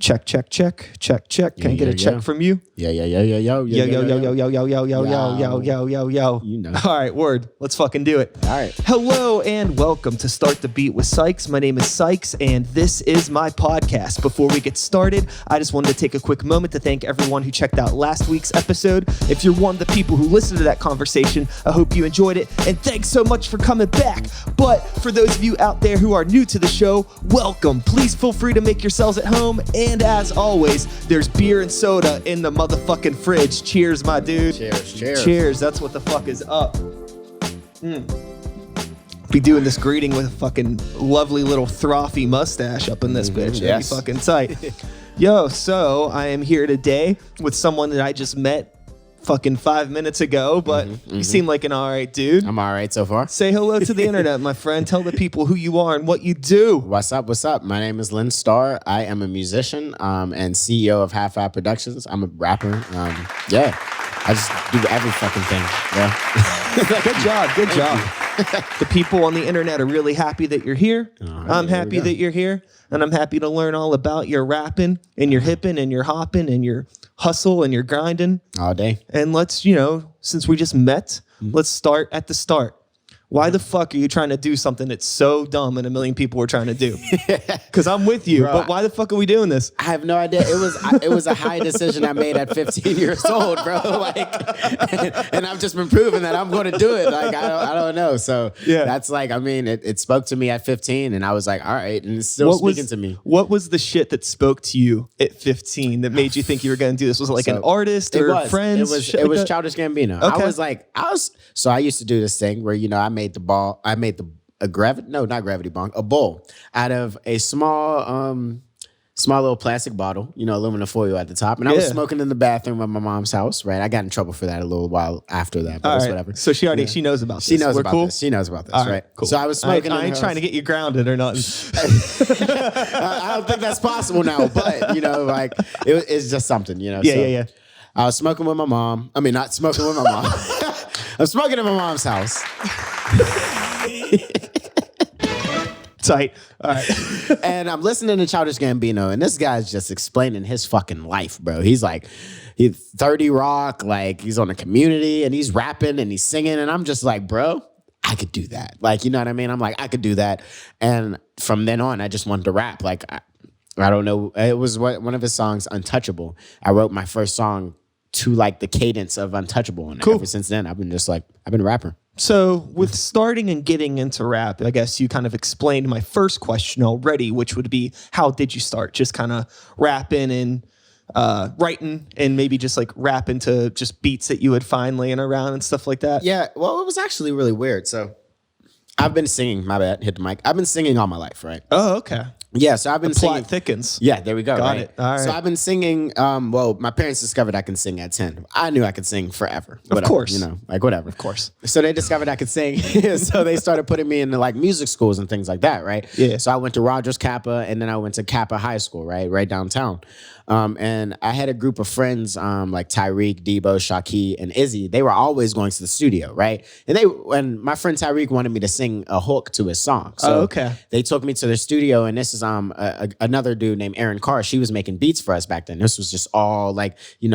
Check. Can I get a check from you? Yo. Yo. You know. All right, word. Let's fucking do it. All right. Hello and welcome to Start the Beat with Sykes. My name is Sykes and this is my podcast. Before we get started, I just wanted to take a quick moment to thank everyone who checked out last week's episode. If you're one of the people who listened to that conversation, I hope you enjoyed it and thanks so much for coming back. But for those of you out there who are new to the show, welcome. Please feel free to make yourselves at home, and as always, there's beer and soda in the motherfucking fridge. Cheers, my dude. Cheers. That's what the fuck is up. Be doing this greeting with a fucking lovely little frothy mustache up in this bitch. That'd yes. be fucking tight. Yo, so I am here today with someone that I just met fucking 5 minutes ago, but you seem like an all right dude. I'm all right so far. Say hello to the internet, my friend. Tell the people who you are and what you do. What's up? My name is Lyn Starr. I am a musician and CEO of Half Five Productions. I'm a rapper. I just do every fucking thing. Yeah. Good job. The people on the internet are really happy that you're here. I'm happy that you're here, and I'm happy to learn all about your rapping and your hipping and your hopping and your hustle and your grinding All day. And let's, since we just met, let's start at the start. Why the fuck are you trying to do something that's so dumb and a million people are trying to do? Because I'm with you, Bro, but why the fuck are we doing this? I have no idea. It was a high decision I made at 15 years old, bro. And I've just been proving that I'm going to do it. Like I don't know. So that's it spoke to me at 15, and I was like, all right, and it's still speaking to me. What was the shit that spoke to you at 15 that made you think you were going to do this? Was it like an artist or friends? It was Childish Gambino. Okay. I used to do this thing where I made a bowl out of a small little plastic bottle, aluminum foil at the top. And I was smoking in the bathroom of my mom's house, right? I got in trouble for that a little while after that, but it's whatever. So she knows about this. She knows about this. She knows about this, right? Cool. So I was smoking. I ain't trying to get you grounded or nothing. I don't think that's possible now, but it's just something, Yeah. I was smoking with my mom. I mean, not smoking with my mom. I'm smoking in my mom's house. Tight. All right. And I'm listening to Childish Gambino, and this guy's just explaining his fucking life, bro. He's 30 Rock, he's on the Community, and he's rapping and he's singing, and I'm just like, bro, I could do that. You know what I mean? I'm like, I could do that. And from then on, I just wanted to rap. I don't know. It was one of his songs, Untouchable. I wrote my first song to the cadence of Untouchable. And ever since then, I've been a rapper. So with starting and getting into rap, I guess you kind of explained my first question already, which would be, how did you start? Just kind of rapping and writing and maybe just rapping to just beats that you would find laying around and stuff like that? Yeah, well, it was actually really weird. So I've been singing, my bad, hit the mic. I've been singing all my life, right? Oh, okay. Yeah, so I've been singing. Plot thickens. Yeah, there we go. Got right? it. All right. So I've been singing. My parents discovered I can sing at 10. I knew I could sing forever. Of course. Whatever. Of course. So they discovered I could sing. So they started putting me into music schools and things like that, right? Yeah. So I went to Rogers Kappa, and then I went to Kappa High School, right downtown. And I had a group of friends like Tyreek, Debo, Shaki, and Izzy. They were always going to the studio, right? And my friend Tyreek wanted me to sing a hook to his song. So they took me to their studio, and this is another dude named Aaron Carr. She was making beats for us back then. This was just all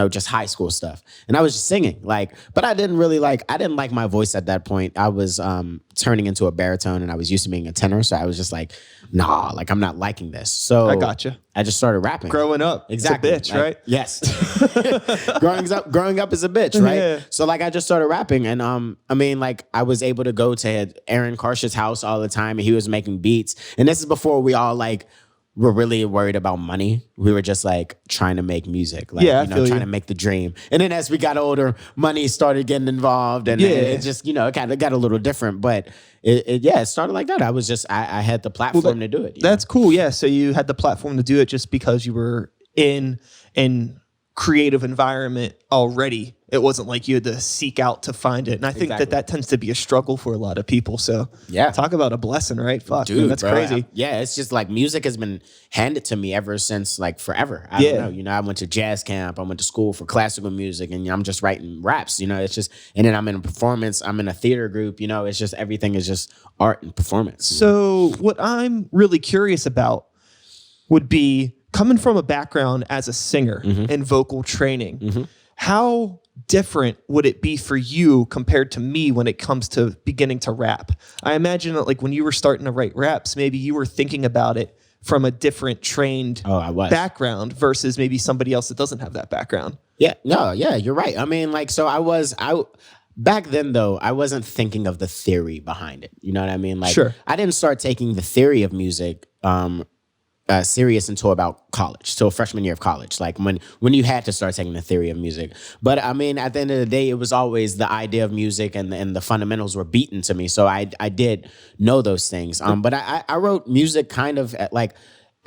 just high school stuff. And I was just singing, but I didn't really I didn't like my voice at that point. I was turning into a baritone, and I was used to being a tenor. So I was just nah, I'm not liking this. So I gotcha. I just started rapping. Growing up. Exactly. It's a bitch, right? Yes. growing up is a bitch, right? Yeah. So I just started rapping, and I was able to go to Aaron Karsh's house all the time, and he was making beats. And this is before we all were really worried about money. We were just trying to make music, trying to make the dream. And then as we got older, money started getting involved, and it just it kind of got a little different. But it started like that. I had the platform to do it. That's cool. Yeah. So you had the platform to do it just because you were in creative environment already. It wasn't like you had to seek out to find it. And I think that tends to be a struggle for a lot of people. So talk about a blessing, right? Fuck, dude, that's crazy. It's just music has been handed to me ever since forever. I don't know. I went to jazz camp. I went to school for classical music, and I'm just writing raps. It's just, and then I'm in a performance. I'm in a theater group. It's just, everything is just art and performance. So what I'm really curious about would be, coming from a background as a singer and vocal training, how different would it be for you compared to me when it comes to beginning to rap? I imagine that like when you were starting to write raps, maybe you were thinking about it from a different trained background versus maybe somebody else that doesn't have that background. Yeah, no, yeah, you're right. I mean, like, so back then though, I wasn't thinking of the theory behind it. You know what I mean? Like, I didn't start taking the theory of music serious until about college, till freshman year of college, like when you had to start taking the theory of music. But I mean, at the end of the day, it was always the idea of music and the fundamentals were beaten to me. So I did know those things. But I wrote music kind of like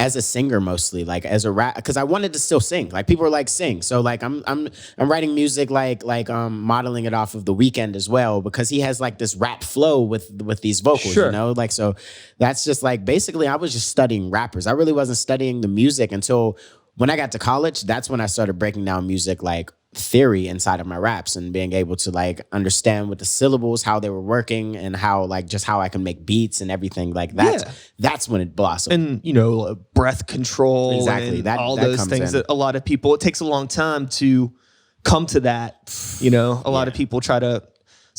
as a singer mostly, like as a rap, because I wanted to still sing. Like people were like, sing. So like I'm writing music like modeling it off of The Weeknd as well, because he has like this rap flow with these vocals, you know? Like, so that's just like, basically I was just studying rappers. I really wasn't studying the music until when I got to college. That's when I started breaking down music like theory inside of my raps and being able to like understand with the syllables how they were working and how like just how I can make beats and everything like that. That's when it blossomed. And you know, breath control, and that all those things that a lot of people, it takes a long time to come to that. You know, a lot of people try to,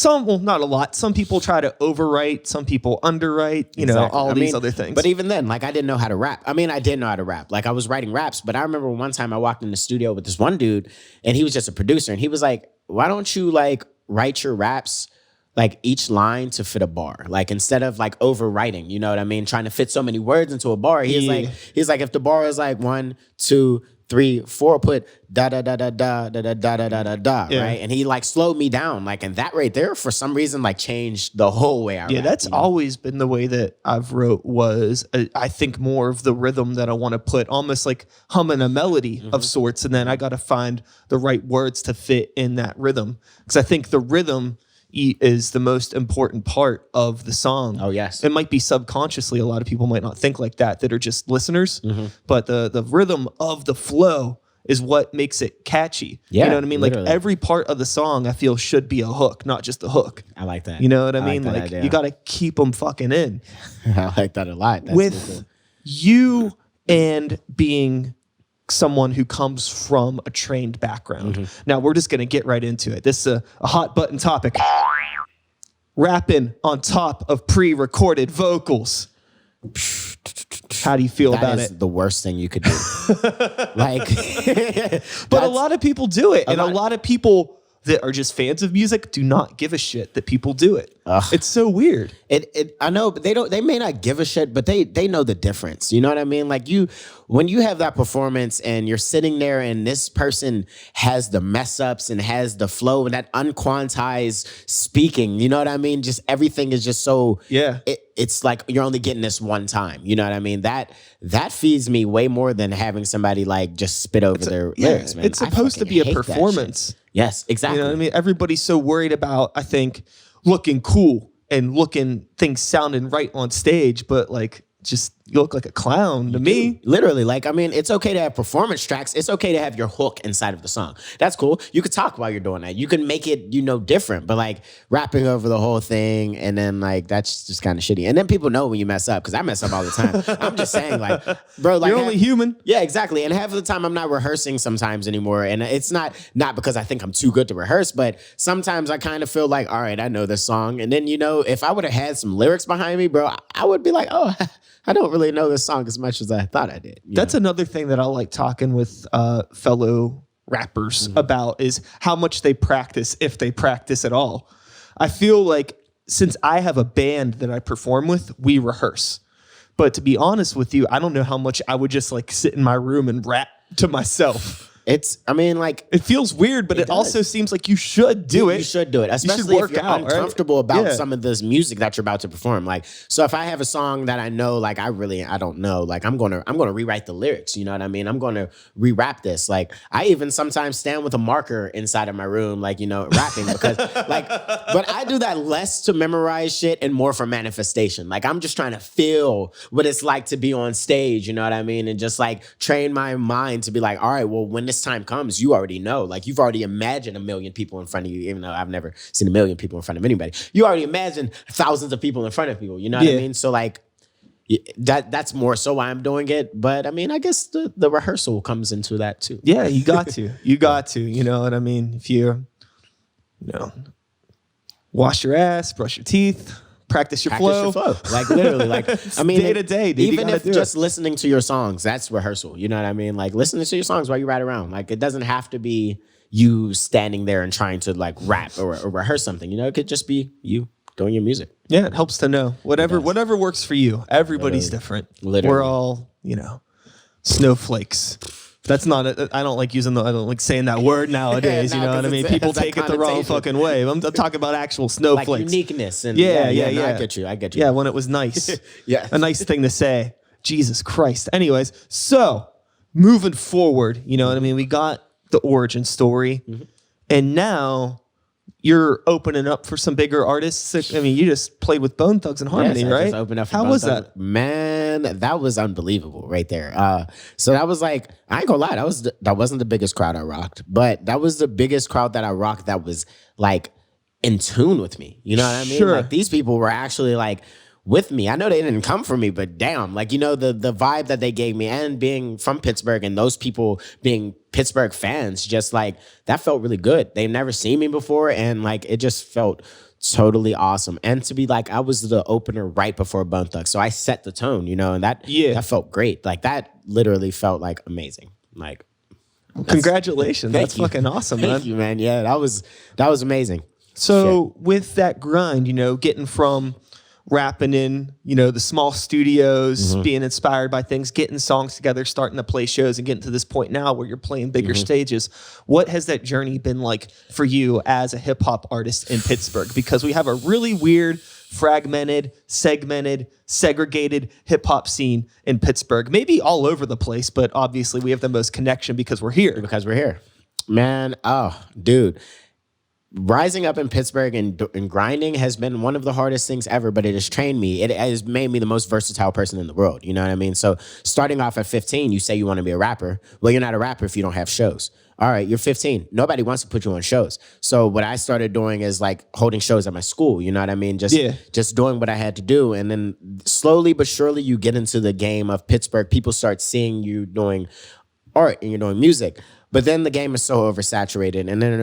not a lot. Some people try to overwrite, some people underwrite, you know, all these other things. But even then, like I didn't know how to rap. I mean, I did know how to rap. Like I was writing raps, but I remember one time I walked in the studio with this one dude and he was just a producer and he was like, why don't you like write your raps like each line to fit a bar? Like instead of like overwriting, you know what I mean? Trying to fit so many words into a bar. He's like, if the bar is like 1, 2, 3, 4, put da da da da da da da da da da da da, right? And he like slowed me down, like, and that right there for some reason like changed the whole way I rap. That's always been the way that I've wrote was I think more of the rhythm that I want to put, almost like humming a melody of sorts, and then I got to find the right words to fit in that rhythm, because I think the rhythm is the most important part of the song. Oh, yes. It might be subconsciously, a lot of people might not think like that are just listeners, but the rhythm of the flow is what makes it catchy. Yeah, you know what I mean? Literally. Like every part of the song, I feel should be a hook, not just a hook. I like that. You know what I mean? Like you got to keep them fucking in. I like that a lot. That's with so cool. You and being someone who comes from a trained background. Now we're just going to get right into it. This is a hot button topic. Rapping on top of pre-recorded vocals. How do you feel about it? That is the worst thing you could do. Like, but a lot of people do it, and a lot of people that are just fans of music do not give a shit that people do it. It's so weird. I know, but they may not give a shit, but they know the difference. You know what I mean? Like when you have that performance and you're sitting there and this person has the mess ups and has the flow and that unquantized speaking, you know what I mean? Just everything is just so, it's like you're only getting this one time. You know what I mean? That feeds me way more than having somebody like just spit over their lyrics, man. It's supposed to be a performance. Yes, exactly. You know what I mean? Everybody's so worried about, I think, looking cool and looking things sounding right on stage, but like just you look like a clown to me. Literally, like, I mean, it's okay to have performance tracks. It's okay to have your hook inside of the song. That's cool. You could talk while you're doing that. You can make it, different, but like rapping over the whole thing and then like, that's just kind of shitty. And then people know when you mess up, because I mess up all the time. I'm just saying like, bro, like you're only human. Yeah, exactly. And half of the time I'm not rehearsing sometimes anymore. And it's not because I think I'm too good to rehearse, but sometimes I kind of feel like, all right, I know this song. And then, if I would have had some lyrics behind me, bro, I would be like, oh, I don't really know this song as much as I thought I did. That's another thing that I like talking with fellow rappers about is how much they practice, if they practice at all. I feel like since I have a band that I perform with, we rehearse. But to be honest with you, I don't know how much I would just like sit in my room and rap to myself. It feels weird, but it also seems like you should do it. You should do it, especially if you're uncomfortable about some of this music that you're about to perform. Like, so if I have a song that I know, like I don't know, like I'm gonna rewrite the lyrics. You know what I mean? I'm gonna re-rap this. Like, I even sometimes stand with a marker inside of my room, like rapping because but I do that less to memorize shit and more for manifestation. Like, I'm just trying to feel what it's like to be on stage. You know what I mean? And just like train my mind to be like, all right, well, when this time comes, you already know. Like, you've already imagined a million people in front of you, even though I've never seen a million people in front of anybody. You already imagined thousands of people in front of people. You know what I mean? So like, that's more so why I'm doing it. But I mean, I guess the rehearsal comes into that too. Yeah, you got to. You got to. You know what I mean? If you wash your ass, brush your teeth, practice your flow. Like literally, like I mean, day to day, dude. Even if just listening to your songs, that's rehearsal. You know what I mean? Like listening to your songs while you ride around. Like it doesn't have to be you standing there and trying to like rap or rehearse something. You know, it could just be you doing your music. Yeah, it helps to know whatever works for you. Everybody's different. Literally. We're all snowflakes. That's not I don't like saying that word nowadays. You know what I mean? People take it the wrong fucking way. I'm talking about actual snowflakes, like uniqueness, and yeah. No, I get you. Yeah, when it was nice. Yeah, a nice thing to say. Jesus Christ. Anyways, so moving forward, you know what I mean? We got the origin story, and now you're opening up for some bigger artists. I mean, you just played with Bone ThugsNHarmony, right? Just opened up for How Bone was Thugs. that? Man, that was unbelievable right there. So that was like, I ain't gonna lie, that wasn't the biggest crowd I rocked, but that was the biggest crowd that I rocked that was like in tune with me. You know what I mean? Sure. Like these people were actually like with me. I know they didn't come for me, but damn, like, the vibe that they gave me, and being from Pittsburgh and those people being Pittsburgh fans, just like that felt really good. They've never seen me before, and like it just felt totally awesome. And to be like, I was the opener right before Bone Thugs, so I set the tone, and that felt great. Like that literally felt like amazing. Like, congratulations, that's fucking awesome, man. Thank you, man. Yeah, that was amazing. So with that grind, getting from rapping in, the small studios, being inspired by things, getting songs together, starting to play shows, and getting to this point now where you're playing bigger stages. What has that journey been like for you as a hip hop artist in Pittsburgh? Because we have a really weird, fragmented, segmented, segregated hip hop scene in Pittsburgh. Maybe all over the place, but obviously we have the most connection because we're here. Man, oh, dude. Rising up in Pittsburgh and grinding has been one of the hardest things ever, but it has trained me. It has made me the most versatile person in the world. You know what I mean? So starting off at 15, you say you want to be a rapper. Well, you're not a rapper if you don't have shows. All right, you're 15. Nobody wants to put you on shows. So what I started doing is like holding shows at my school. You know what I mean? Just doing what I had to do. And then slowly but surely you get into the game of Pittsburgh. People start seeing you doing art and you're doing music. But then the game is so oversaturated. And then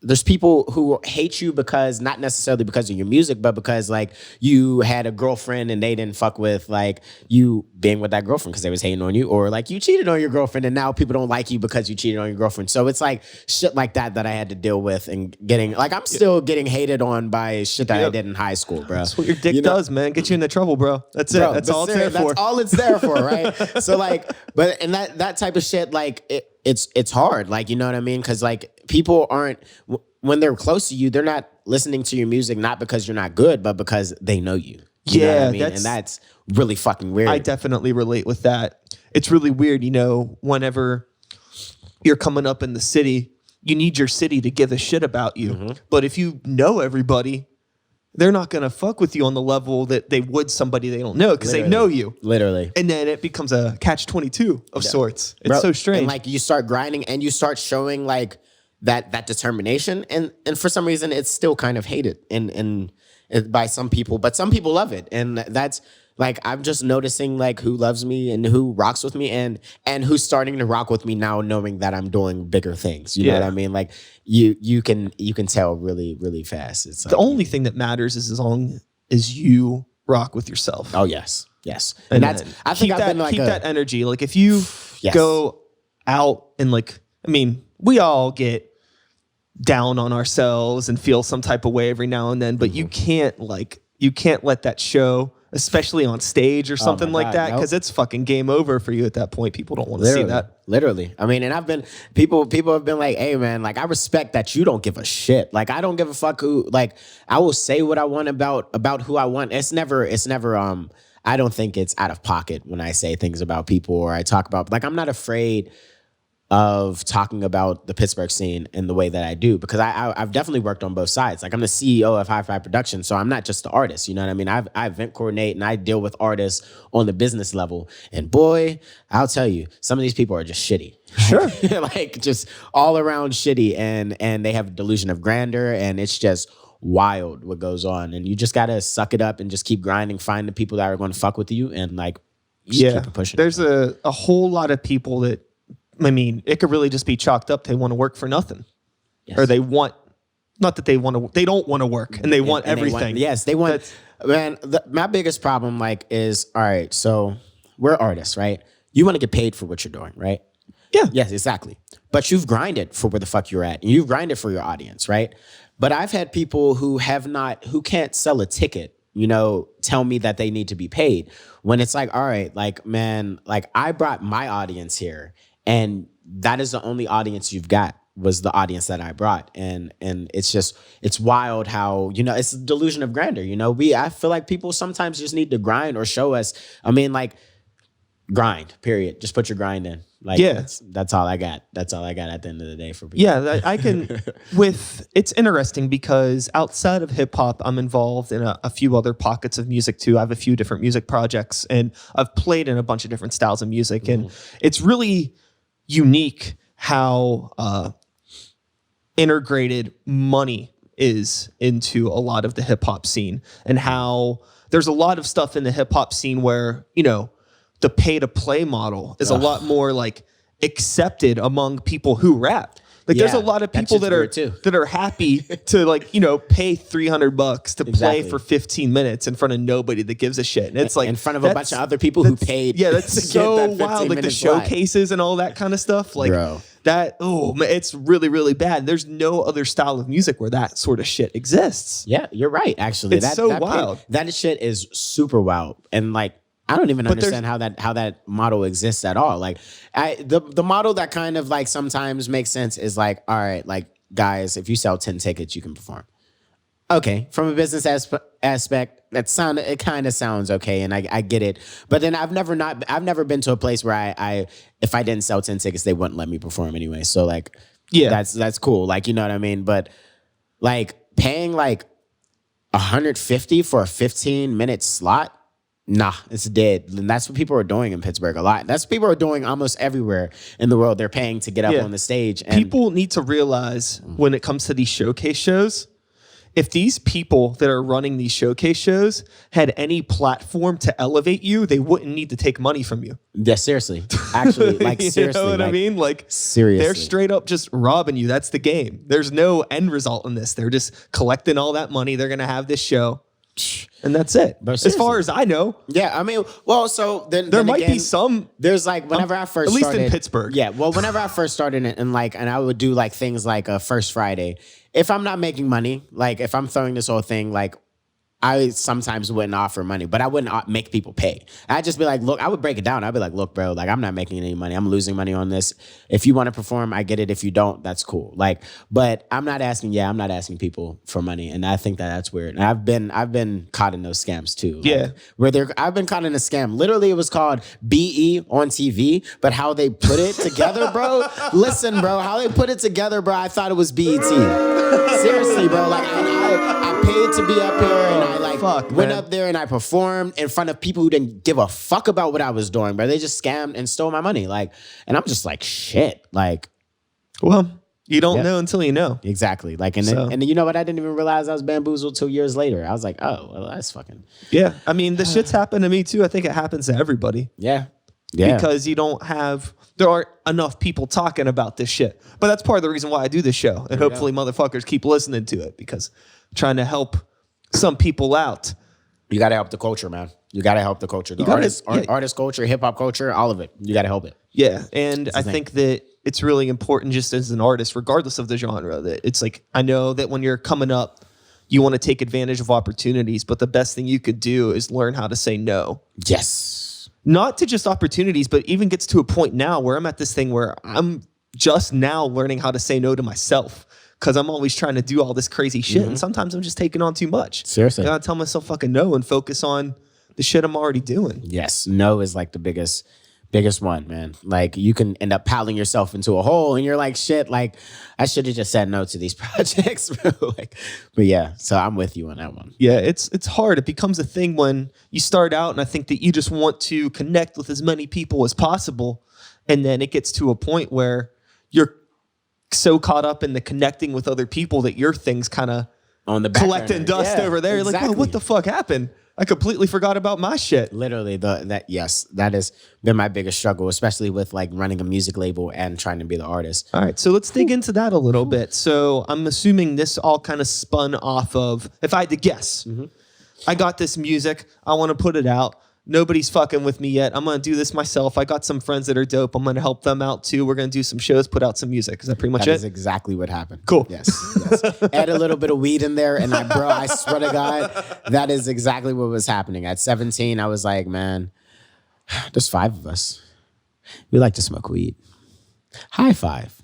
there's people who hate you because, not necessarily because of your music, but because like you had a girlfriend and they didn't fuck with like you being with that girlfriend because they was hating on you, or like you cheated on your girlfriend and now people don't like you because you cheated on your girlfriend. So it's like shit like that I had to deal with, and getting like, I'm still getting hated on by shit that I did in high school, bro. That's what your dick does, man. Get you into trouble, bro. That's it. That's all it's there for. That's all it's there for, right? So like, but and that type of shit, like it's hard, like, you know what I mean? Because like people aren't, when they're close to you, they're not listening to your music not because you're not good, but because they know you. You know what I mean? And that's really fucking weird. I definitely relate with that. It's really weird, whenever you're coming up in the city, you need your city to give a shit about you. But if you know everybody, they're not going to fuck with you on the level that they would somebody they don't know, because they know you. Literally. And then it becomes a catch-22 of sorts. It's so strange. And like you start grinding and you start showing like that determination, and for some reason it's still kind of hated and by some people, but some people love it. And that's like, I'm just noticing like who loves me and who rocks with me and who's starting to rock with me now, knowing that I'm doing bigger things. You know what I mean? Like you can tell really, really fast. It's the only thing that matters is as long as you rock with yourself. Oh yes. And that's, I think I've been like, keep that energy. Like if you go out and like, I mean, we all get down on ourselves and feel some type of way every now and then, but you can't let that show, especially on stage or something like that, because it's fucking game over for you at that point. People don't want to see that. Literally. I mean, and I've been, people have been like, hey man, like I respect that you don't give a shit. Like I don't give a fuck who, like I will say what I want about who I want. It's never I don't think it's out of pocket when I say things about people, or I talk about, like, I'm not afraid of talking about the Pittsburgh scene in the way that I do, because I've definitely worked on both sides. Like I'm the CEO of High Five Productions, so I'm not just the artist. You know what I mean? I event coordinate and I deal with artists on the business level. And boy, I'll tell you, some of these people are just shitty. Sure. Like just all around shitty, and they have a delusion of grandeur, and it's just wild what goes on. And you just got to suck it up and just keep grinding, find the people that are going to fuck with you and like, just keep it pushing. There's a whole lot of people that, I mean, it could really just be chalked up. They want to work for nothing. Yes. Or they want, not that they want to, they don't want to work and they want everything. They want, man, my biggest problem like is, all right, so we're artists, right? You want to get paid for what you're doing, right? Yeah. Yes, exactly. But you've grinded for where the fuck you're at. And you've grinded for your audience, right? But I've had people who can't sell a ticket, you know, tell me that they need to be paid. When it's like, all right, like, man, like I brought my audience here and that is the only audience you've got was the audience that I brought. And it's wild how, you know, it's a delusion of grandeur. You know, I feel like people sometimes just need to grind or show us. I mean, like, grind, period. Just put your grind in. Like, that's all I got. That's all I got at the end of the day for people. Yeah, I can, it's interesting because outside of hip hop, I'm involved in a few other pockets of music too. I have a few different music projects and I've played in a bunch of different styles of music. And it's really unique how integrated money is into a lot of the hip hop scene and how there's a lot of stuff in the hip hop scene where, you know, the pay to play model is a lot more like accepted among people who rap. Like there's a lot of people that are happy to like, you know, pay $300 to play for 15 minutes in front of nobody that gives a shit. And it's like in front of a bunch of other people who paid. Yeah, that's so wild. Like the showcases and all that kind of stuff. Like that, it's really, really bad. There's no other style of music where that sort of shit exists. Yeah, you're right. Actually, it's so wild. That shit is super wild. And like, I don't even understand how that model exists at all. Like the model that kind of like sometimes makes sense is like, all right, like guys, if you sell 10 tickets, you can perform. Okay, from a business aspect, it kind of sounds okay, and I get it. But then I've never been to a place where if I didn't sell 10 tickets, they wouldn't let me perform anyway. So like, that's cool. Like, you know what I mean? But like paying like $150 for a 15-minute slot. Nah, it's dead. And that's what people are doing in Pittsburgh a lot. That's what people are doing almost everywhere in the world. They're paying to get up on the stage. And people need to realize when it comes to these showcase shows, if these people that are running these showcase shows had any platform to elevate you, they wouldn't need to take money from you. Yeah, seriously. Actually, like seriously. You know what I mean? Like seriously. They're straight up just robbing you. That's the game. There's no end result in this. They're just collecting all that money. They're going to have this show. And that's it. As far as I know. Yeah, I mean, well, so there might be some. There's like whenever I first started, at least in Pittsburgh. Yeah, well, whenever I first started and I would do like things like a First Friday. If I'm not making money, like if I'm throwing this whole thing, like I sometimes wouldn't offer money, but I wouldn't make people pay. I'd just be like, look, I would break it down. I'd be like, look, bro, like I'm not making any money. I'm losing money on this. If you want to perform, I get it. If you don't, that's cool. Like, but I'm not asking people for money. And I think that's weird. And I've been caught in those scams too. Yeah. Like, I've been caught in a scam. Literally, it was called BE on TV, but how they put it together, bro. Listen, bro, how they put it together, bro. I thought it was BET. Seriously, bro. Like I paid to be up here and I went up there and I performed in front of people who didn't give a fuck about what I was doing, bro. They just scammed and stole my money. Like, and I'm just like, shit. Like, well, you don't know until you know. Exactly. Like, and you know what? I didn't even realize I was bamboozled 2 years later. I was like, oh, well, that's fucking. Yeah. I mean, the shit's happened to me too. I think it happens to everybody. Yeah. Yeah. Because there aren't enough people talking about this shit. But that's part of the reason why I do this show. And hopefully motherfuckers keep listening to it because I'm trying to help some people out. You got to help the culture, man. You got to help the culture. The artist culture, hip hop culture, all of it. You got to help it. Yeah. And I think that it's really important just as an artist, regardless of the genre, that it's like, I know that when you're coming up, you want to take advantage of opportunities, but the best thing you could do is learn how to say no. Yes. Not to just opportunities, but even gets to a point now where I'm at this thing where I'm just now learning how to say no to myself. Because I'm always trying to do all this crazy shit. And sometimes I'm just taking on too much. Seriously. I gotta tell myself fucking no and focus on the shit I'm already doing. Yes. No is like the biggest one, man. Like you can end up piling yourself into a hole and you're like, shit, like I should have just said no to these projects. Like, but yeah, so I'm with you on that one. Yeah, it's hard. It becomes a thing when you start out and I think that you just want to connect with as many people as possible. And then it gets to a point where you're so caught up in the connecting with other people that your things kind of on the back collecting burner. dust over there. You're like, oh, what the fuck happened? I completely forgot about my shit. Literally, that has been my biggest struggle, especially with like running a music label and trying to be the artist. All right, so let's dig into that a little bit. So I'm assuming this all kind of spun off of, if I had to guess, I got this music, I want to put it out. Nobody's fucking with me yet. I'm going to do this myself. I got some friends that are dope. I'm going to help them out too. We're going to do some shows, put out some music. Is that pretty much it? That is exactly what happened. Cool. Yes. Add a little bit of weed in there. And I swear to God, that is exactly what was happening. At 17, I was like, man, there's 5 of us. We like to smoke weed. High five.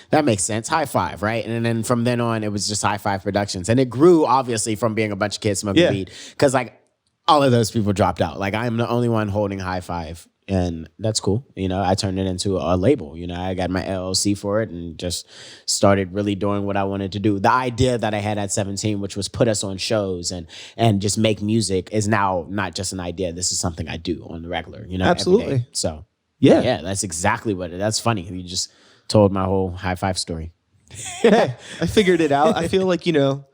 That makes sense. High five, right? And then from then on, it was just High Five Productions. And it grew, obviously, from being a bunch of kids smoking weed. Because, like, all of those people dropped out. Like, I'm the only one holding High Five. And that's cool. You know, I turned it into a label. You know, I got my LLC for it and just started really doing what I wanted to do. The idea that I had at 17, which was put us on shows and just make music, is now not just an idea. This is something I do on the regular, you know, absolutely. Every day. So, yeah, that's exactly that's funny. You just told my whole High Five story. Hey, I figured it out. I feel like, you know,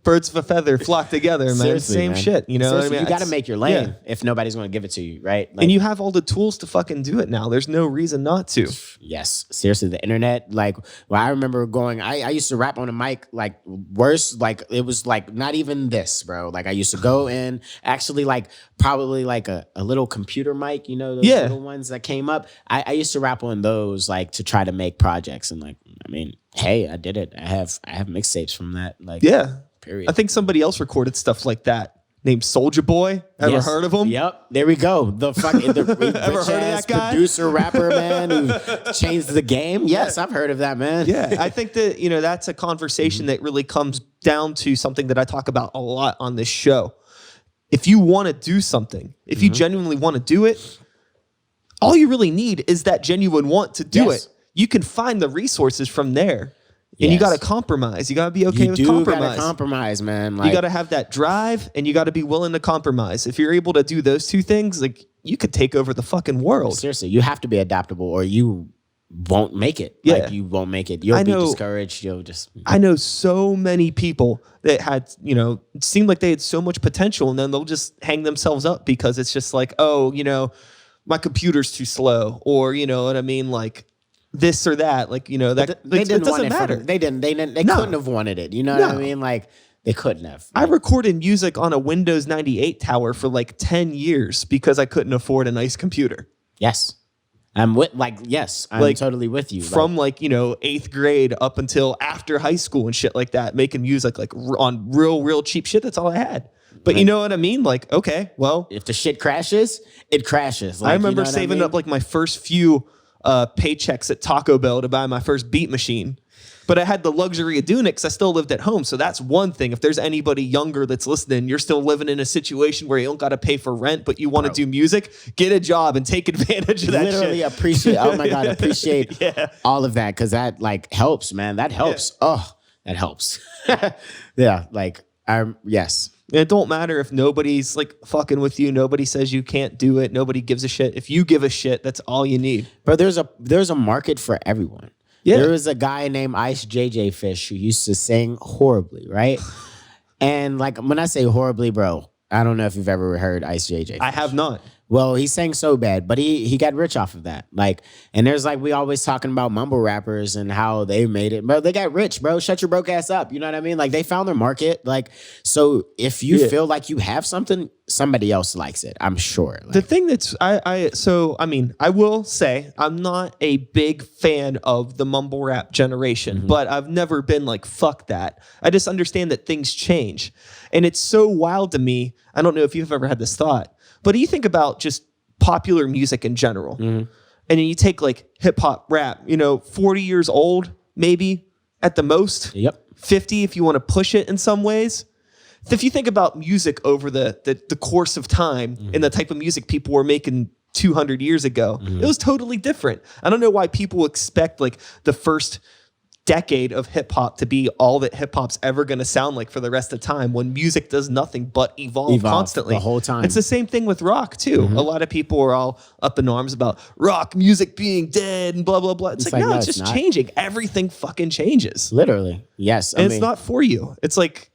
birds of a feather flock together, man. Seriously, Same man. shit, you know what I mean? You got to make your lane if nobody's going to give it to you, right? Like, and you have all the tools to fucking do it now. There's no reason not to. Yes, seriously, the internet. Like, well, I remember going. I used to rap on a mic like worse. Like it was like not even this, bro. Like I used to go in actually like probably like a little computer mic, you know, those little ones that came up. I used to rap on those like to try to make projects, and like I mean, hey, I did it. I have mixtapes from that. Like period. I think somebody else recorded stuff like that named Soulja Boy. Ever heard of him? Yep. There we go. The fucking Ever heard of that guy? Producer rapper, man, who changed the game. Yes, I've heard of that, man. Yeah, I think that, you know, that's a conversation that really comes down to something that I talk about a lot on this show. If you want to do something, if you genuinely want to do it, all you really need is that genuine want to do it. You can find the resources from there. And you got to compromise. You got to be okay with compromise. You got to compromise, man. Like, you got to have that drive, and you got to be willing to compromise. If you're able to do those two things, like you could take over the fucking world. Seriously, you have to be adaptable, or you won't make it. Yeah. Like, you won't make it. You'll be discouraged. You'll just. I know so many people that had, you know, it seemed like they had so much potential, and then they'll just hang themselves up because it's just like, oh, you know, my computer's too slow, or you know what I mean, like. This or that, like, you know, that they didn't it doesn't want matter. They couldn't have wanted it. You know what I mean? Like, they couldn't have. I recorded music on a Windows 98 tower for like 10 years because I couldn't afford a nice computer. Yes. I'm totally with you. From like, you know, 8th grade up until after high school and shit like that, making music like on real cheap shit. That's all I had. But you know what I mean? Like, okay, well. If the shit crashes, it crashes. Like, I remember you know saving up like my first few paychecks at Taco Bell to buy my first beat machine. But I had the luxury of doing it because I still lived at home. So that's one thing. If there's anybody younger that's listening, you're still living in a situation where you don't got to pay for rent, but you want to do music, get a job and take advantage of that Literally shit. appreciate, oh my God, appreciate all of that because that like helps, man. That helps. Yeah. Oh, that helps. Yeah, like, yes. It don't matter if nobody's like fucking with you. Nobody says you can't do it. Nobody gives a shit. If you give a shit, that's all you need. But there's a market for everyone. Yeah. There was a guy named Ice JJ Fish who used to sing horribly, right? And like when I say horribly, bro, I don't know if you've ever heard Ice JJ Fish. I have not. Well, he sang so bad, but he got rich off of that. Like, and there's like, we always talking about mumble rappers and how they made it. Bro, they got rich, bro. Shut your broke ass up. You know what I mean? Like, they found their market. Like, so if you feel like you have something, somebody else likes it, I'm sure. Like, the thing that's, I will say I'm not a big fan of the mumble rap generation, but I've never been like, fuck that. I just understand that things change. And it's so wild to me. I don't know if you've ever had this thought. But you think about just popular music in general, and then you take like hip hop rap, you know, 40 years old, maybe at the most, 50 if you want to push it in some ways. If you think about music over the course of time and the type of music people were making 200 years ago, it was totally different. I don't know why people expect like the first decade of hip hop to be all that hip hop's ever going to sound like for the rest of time when music does nothing but evolve constantly the whole time. It's the same thing with rock too. A lot of people are all up in arms about rock music being dead and blah, blah, blah. It's like, no, it's just changing. Everything fucking changes. Literally. Yes. And it's not for you. It's like,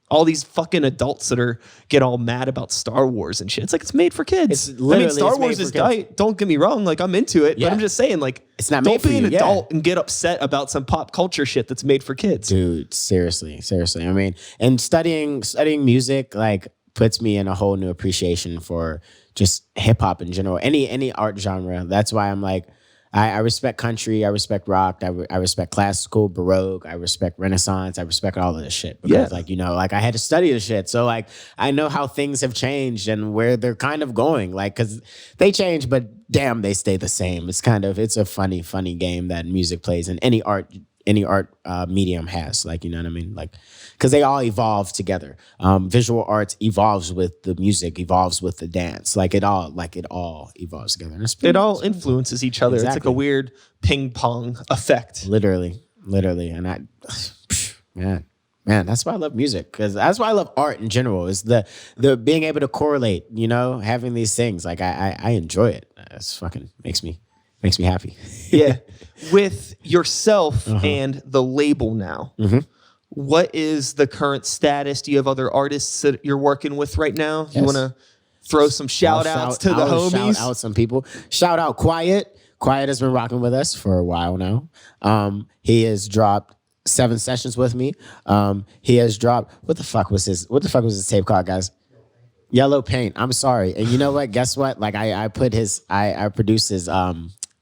all these fucking adults that get all mad about Star Wars and shit. It's like, it's made for kids. Star Wars is tight. Don't get me wrong. Like, I'm into it, but I'm just saying, like, it's not don't made for be an you. adult and get upset about some pop culture shit that's made for kids. Dude, seriously. I mean, and studying music, like, puts me in a whole new appreciation for just hip hop in general, any art genre. That's why I'm like, I respect country, I respect rock, I respect classical, baroque, I respect Renaissance, I respect all of this shit because like I had to study this shit. So like I know how things have changed and where they're kind of going, like, because they change, but damn, they stay the same. It's a funny game that music plays in any art medium has, like, you know what I mean? Like, because they all evolve together. Visual arts evolves with the music, evolves with the dance. Like it all evolves together. And it all influences each other. Exactly. It's like a weird ping pong effect. Literally. And man, that's why I love music. Because that's why I love art in general. Is the being able to correlate, having these things. Like I enjoy it. It's fucking makes me happy. Yeah. With yourself and the label now, what is the current status? Do you have other artists that you're working with right now? Yes. You want to throw some shout outs to the homies? Shout out some people. Shout out Quiet. Quiet has been rocking with us for a while now. He has dropped 7 sessions with me. He has dropped, what the fuck was his tape called, guys? Yellow Paint. I'm sorry. And you know what? Guess what? Like I produced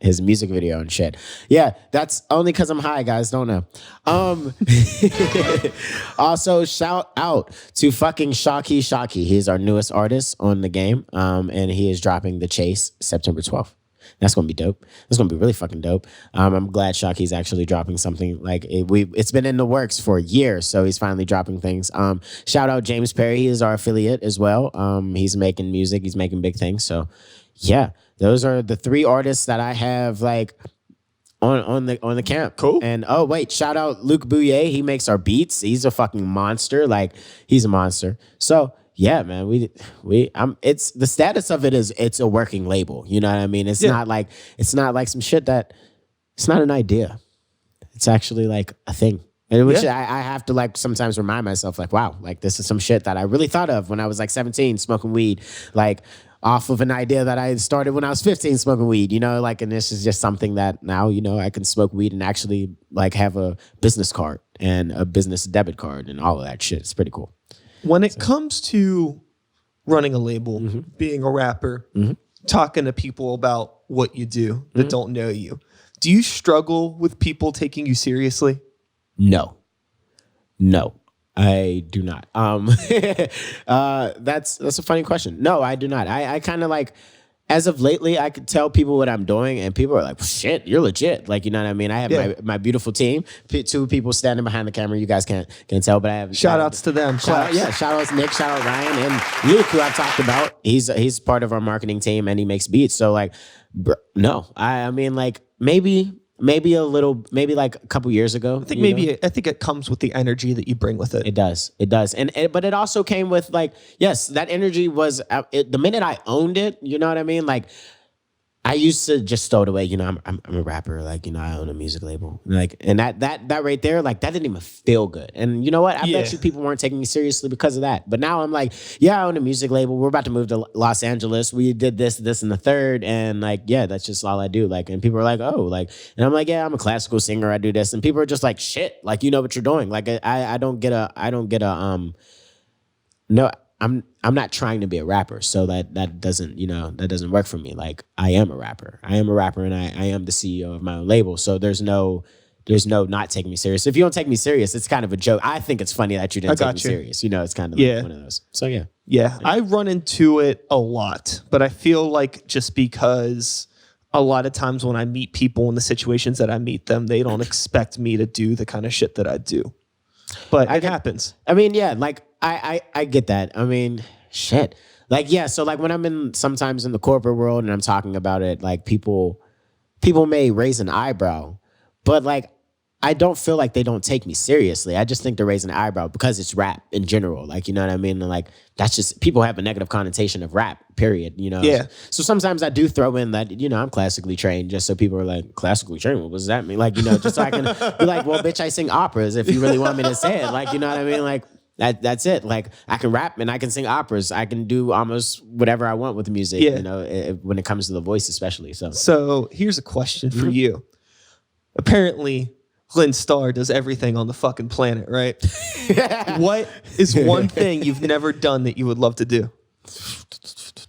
his music video and shit. Yeah, that's only because I'm high, guys. Don't know. Also, shout out to fucking Shocky. He's our newest artist on the game. And he is dropping The Chase September 12th. That's gonna be dope. That's gonna be really fucking dope. I'm glad Shocky's actually dropping something. Like it's been in the works for years, so he's finally dropping things. Shout out James Perry. He is our affiliate as well. He's making music. He's making big things. So yeah, those are the 3 artists that I have like on the camp. Cool. And oh wait, shout out Luke Bouye. He makes our beats. He's a fucking monster. Like he's a monster. So yeah, man, it's the status of it is it's a working label. You know what I mean? It's not like some shit that it's not an idea. It's actually like a thing. And which I have to like sometimes remind myself like, wow, like this is some shit that I really thought of when I was like 17 smoking weed, like off of an idea that I started when I was 15 smoking weed, like, and this is just something that now, I can smoke weed and actually like have a business card and a business debit card and all of that shit. It's pretty cool. When it comes to running a label, being a rapper, talking to people about what you do that don't know you, do you struggle with people taking you seriously? No, I do not. That's a funny question. No, I do not. I kind of like, as of lately, I could tell people what I'm doing, and people are like, "Shit, you're legit!" Like, you know what I mean? I have my beautiful team, 2 people standing behind the camera. You guys can't tell, but I have shout outs to them. Shout outs Nick, shout out Ryan, and Luke, who I've talked about. He's part of our marketing team, and he makes beats. So like, no, I mean like maybe a little, maybe like a couple years ago. I think it comes with the energy that you bring with it. It does. But it also came with like, yes, that energy was the minute I owned it. You know what I mean? Like I used to just throw it away. I'm a rapper. Like, I own a music label. Like, and that right there, like that didn't even feel good. And you know what? I bet you people weren't taking me seriously because of that. But now I'm like, yeah, I own a music label. We're about to move to Los Angeles. We did this, and the third. And like, yeah, that's just all I do. Like, and people are like, oh, like, and I'm like, yeah, I'm a classical singer. I do this. And people are just like, shit, like, you know what you're doing. Like, I don't get a, no, I'm not trying to be a rapper, so that doesn't work for me. Like I am a rapper, and I am the CEO of my own label. So there's no not taking me serious. If you don't take me serious, it's kind of a joke. I think it's funny that you didn't take me serious. It's kind of like one of those. So yeah, I run into it a lot, but I feel like just because a lot of times when I meet people in the situations that I meet them, they don't expect me to do the kind of shit that I do. But it happens. I mean, yeah, like I get that. I mean, shit. Like, yeah, so like when I'm sometimes in the corporate world and I'm talking about it, like people may raise an eyebrow, but like I don't feel like they don't take me seriously. I just think they're raising an eyebrow because it's rap in general. Like, you know what I mean? And like that's just, people have a negative connotation of rap, period, Yeah. So sometimes I do throw in that, I'm classically trained, just so people are like, classically trained? What does that mean? Like, just so I can be like, well, bitch, I sing operas if you really want me to say it. Like, you know what I mean? Like, That's it. Like I can rap and I can sing operas. I can do almost whatever I want with the music. Yeah. You know, when it comes to the voice, especially. So here's a question for you. Apparently, Lyn Starr does everything on the fucking planet, right? What is one thing you've never done that you would love to do?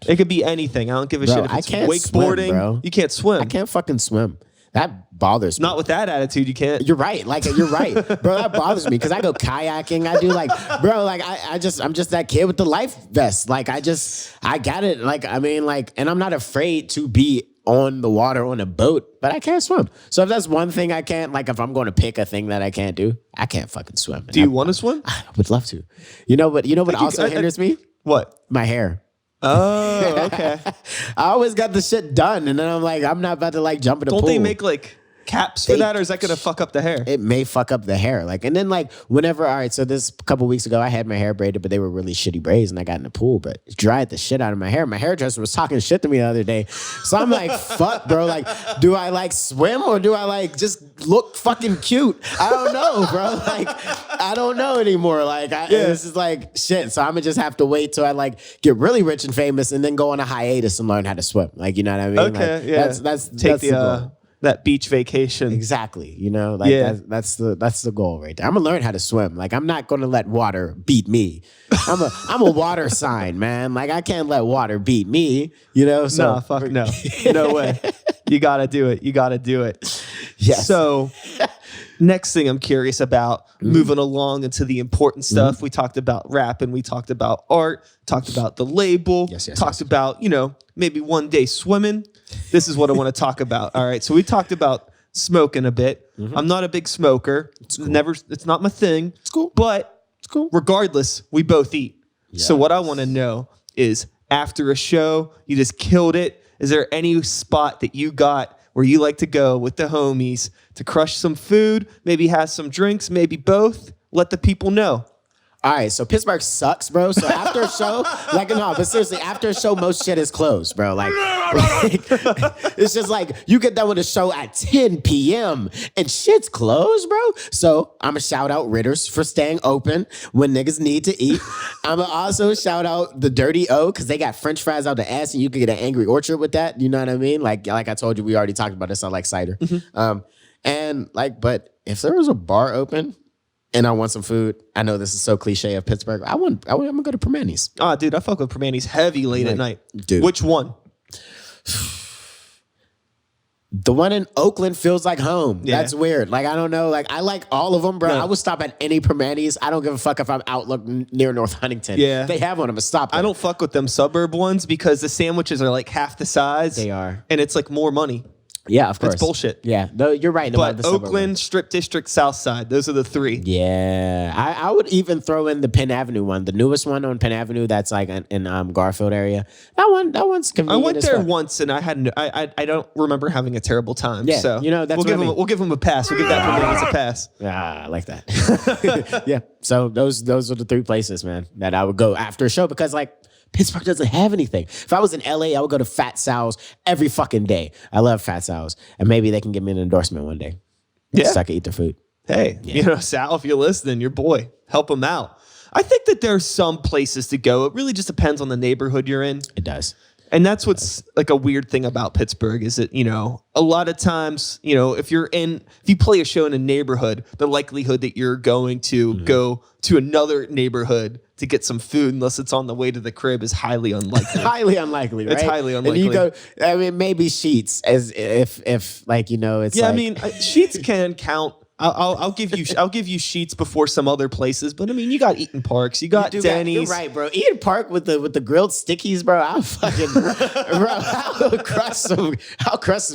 It could be anything. I don't give a shit if it's wakeboarding. Swim, bro. You can't swim. I can't fucking swim. That bothers me. Not with that attitude, you can't. You're right. Like you're right, bro. That bothers me because I go kayaking. I do like, bro. Like I'm just that kid with the life vest. Like I got it. Like I mean, like, and I'm not afraid to be on the water on a boat, but I can't swim. So if that's one thing I can't, like, if I'm going to pick a thing that I can't do, I can't fucking swim. Do you want to swim? I would love to. You know what? Also hinders me? What? My hair. Oh, okay. I always got the shit done, and then I'm like, I'm not about to like jump in the pool. Don't they make like caps for that, or is that gonna fuck up the hair? It may fuck up the hair. Like, and then like whenever, all right, so this couple weeks ago, I had my hair braided, but they were really shitty braids, and I got in the pool, but it dried the shit out of my hair. My hairdresser was talking shit to me the other day, so I'm like, fuck, bro. Like, do I like swim or do I like just look fucking cute? I don't know, bro. Like, I don't know anymore. Like, this is like shit. So I'm gonna just have to wait till I like get really rich and famous, and then go on a hiatus and learn how to swim. Like, you know what I mean? Okay, like, yeah. That's the goal. That beach vacation. Exactly. You know, like that's the goal right there. I'm gonna learn how to swim. Like I'm not gonna let water beat me. I'm a water sign, man. Like I can't let water beat me, you know? So no, fuck no. No way. You gotta do it. You gotta do it. Yes. So next thing I'm curious about, moving along into the important stuff. We talked about rap and we talked about art, talked about the label, talked about, you know, maybe one day swimming. This is what I want to talk about. All right. So we talked about smoking a bit. I'm not a big smoker. It's cool. It's not my thing. It's cool. But it's cool. Regardless, we both eat. Yes. So what I want to know is after a show, you just killed it. Is there any spot that you got where you like to go with the homies to crush some food, maybe have some drinks, maybe both? Let the people know. All right, so Pittsburgh sucks, bro. So after a show, like, no, but seriously, after a show, most shit is closed, bro. Like it's just like you get done with a show at 10 p.m. and shit's closed, bro. So I'm gonna shout out Ritter's for staying open when niggas need to eat. I'm gonna also shout out the Dirty O because they got French fries out the ass and you can get an Angry Orchard with that. You know what I mean? Like I told you, we already talked about this. I like cider. And like, but if there was a bar open and I want some food, I know this is so cliche of Pittsburgh, I'm gonna go to Permani's. Oh, dude, I fuck with Permani's heavy late at night. Dude. Which one? The one in Oakland feels like home. Yeah. That's weird. Like, I don't know. Like, I like all of them, bro. No. I would stop at any Permani's. I don't give a fuck if I'm out near North Huntington. Yeah. They have one. I'm gonna stop there. I don't fuck with them suburb ones because the sandwiches are like half the size. They are. And it's like more money. Yeah, of course. It's bullshit. Yeah, no, you're right. But Oakland, Strip District, South Side, those are the three. Yeah, I would even throw in the Penn Avenue one, the newest one on Penn Avenue. That's like in Garfield area. That one's convenient. I went there once and I don't remember having a terrible time. Yeah, so you know that's we'll give them a pass. We'll give that Permani's a pass. Ah, I like that. Yeah. So those are the three places, man, that I would go after a show because like. Pittsburgh doesn't have anything. If I was in LA, I would go to Fat Sal's every fucking day. I love Fat Sal's. And maybe they can give me an endorsement one day. Yeah. So I can eat their food. Hey, you know, Sal, if you're listening, your boy, help him out. I think that there's some places to go. It really just depends on the neighborhood you're in. It does. And that's what's like a weird thing about Pittsburgh is that, you know, a lot of times, you know, if you play a show in a neighborhood, the likelihood that you're going to go to another neighborhood to get some food, unless it's on the way to the crib, is highly unlikely. Highly unlikely, right? It's highly unlikely. And you go, I mean, maybe Sheets, as if like, you know, it's yeah, like, I mean, Sheets can count. I'll give you Sheets before some other places, but I mean, you got Eaton Parks, you got Denny's. You're right, bro. Eaton Park with the grilled stickies, bro. I'll fucking bro. I'll crush some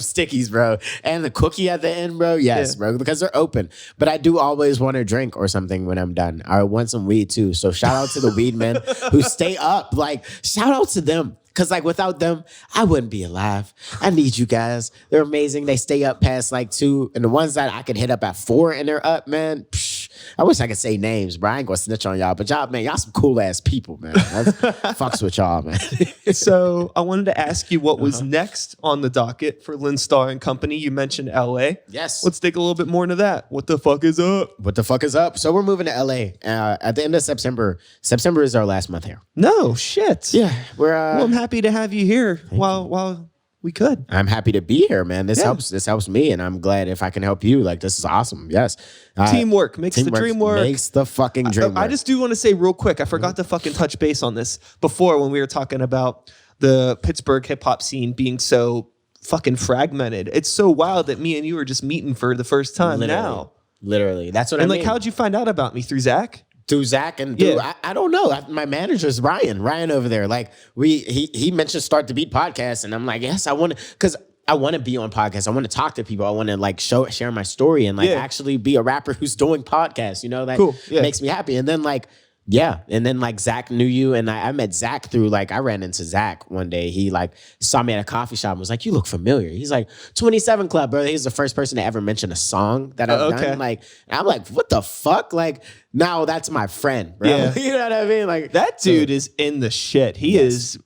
stickies, bro. And the cookie at the end, bro. Yes, bro, because they're open. But I do always want a drink or something when I'm done. I want some weed too. So shout out to the weed men who stay up. Like shout out to them. Because, like, without them, I wouldn't be alive. I need you guys. They're amazing. They stay up past, like, 2. And the ones that I could hit up at 4 and they're up, man, psh, I wish I could say names, bro. I ain't gonna snitch on y'all, but y'all, man, y'all some cool ass people, man. Fucks with y'all, man. So I wanted to ask you what was next on the docket for Lyn Starr and company. You mentioned LA. Yes. Let's dig a little bit more into that. What the fuck is up? What the fuck is up? So we're moving to LA at the end of September. September is our last month here. No shit. Yeah, we're. Well, I'm happy to have you here while we could. I'm happy to be here, man. This helps. This helps me, and I'm glad if I can help you. Like, this is awesome. Yes. Teamwork makes the dream work. Makes the fucking dream work. I just do want to say real quick, I forgot to fucking touch base on this before when we were talking about the Pittsburgh hip hop scene being so fucking fragmented. It's so wild that me and you are just meeting for the first time now. Literally. That's what I mean. And like, how'd you find out about me? Through Zach? Through Zach and through, I don't know. My manager's Ryan over there. Like he mentioned Start the Beat podcast, and I'm like, yes, I want to, because I want to be on podcasts. I want to talk to people. I want to like share my story and like actually be a rapper who's doing podcasts. You know, that makes me happy. And then like. Yeah. And then like Zach knew you, and I met Zach through like, I ran into Zach one day. He like saw me at a coffee shop and was like, you look familiar. He's like, 27 Club, bro. He's the first person to ever mention a song that I've done. Like, and I'm like, what the fuck? Like, now that's my friend, bro. Yeah. You know what I mean? Like, that dude is in the shit. He is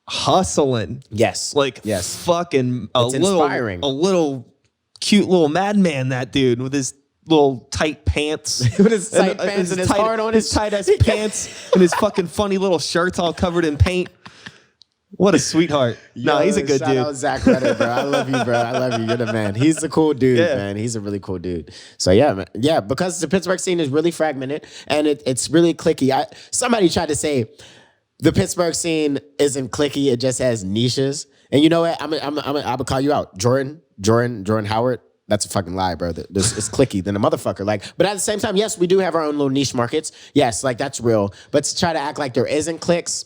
hustling. Yes. Like fucking inspiring. A little cute little madman, that dude with his little tight pants. With his tight pants and his heart on his tight ass pants and his fucking funny little shirts all covered in paint. What a sweetheart. No, he's a good dude. Shout out Zach Redder, bro. I love you, bro. I love you. You're the man. He's a cool dude, man. He's a really cool dude. So yeah, man. Yeah, because the Pittsburgh scene is really fragmented and it's really cliquey. Somebody tried to say the Pittsburgh scene isn't cliquey, it just has niches. And you know what? I'm gonna call you out. Jordan Howard. That's a fucking lie, bro. It's cliquey than a motherfucker. Like, but at the same time, yes, we do have our own little niche markets. Yes, like that's real. But to try to act like there isn't cliques,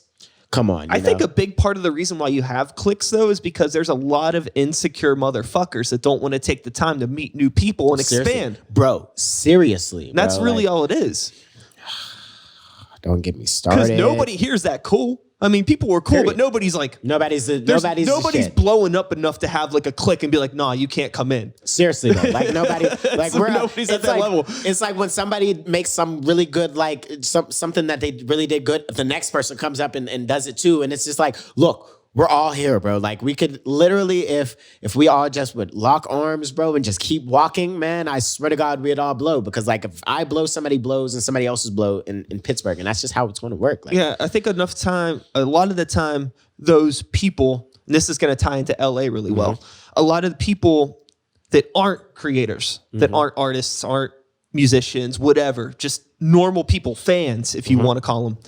come on. I think a big part of the reason why you have cliques, though, is because there's a lot of insecure motherfuckers that don't want to take the time to meet new people and expand. Bro, seriously. And that's really all it is. Don't get me started. Because nobody hears that cool. I mean, people were cool, but nobody's like... Nobody's blowing up enough to have like a clique and be like, nah, you can't come in. Seriously, though. Like nobody... like nobody's at that level. It's like when somebody makes some really good, like something that they really did good, the next person comes up and does it too. And it's just like, look, we're all here, bro. Like we could literally, if we all just would lock arms, bro, and just keep walking, man, I swear to God, we'd all blow. Because like if I blow, somebody blows and somebody else's blow in Pittsburgh. And that's just how it's going to work. Like, yeah, I think a lot of the time, those people, and this is going to tie into LA really well, a lot of the people that aren't creators, that aren't artists, aren't musicians, whatever, just normal people, fans, if you want to call them,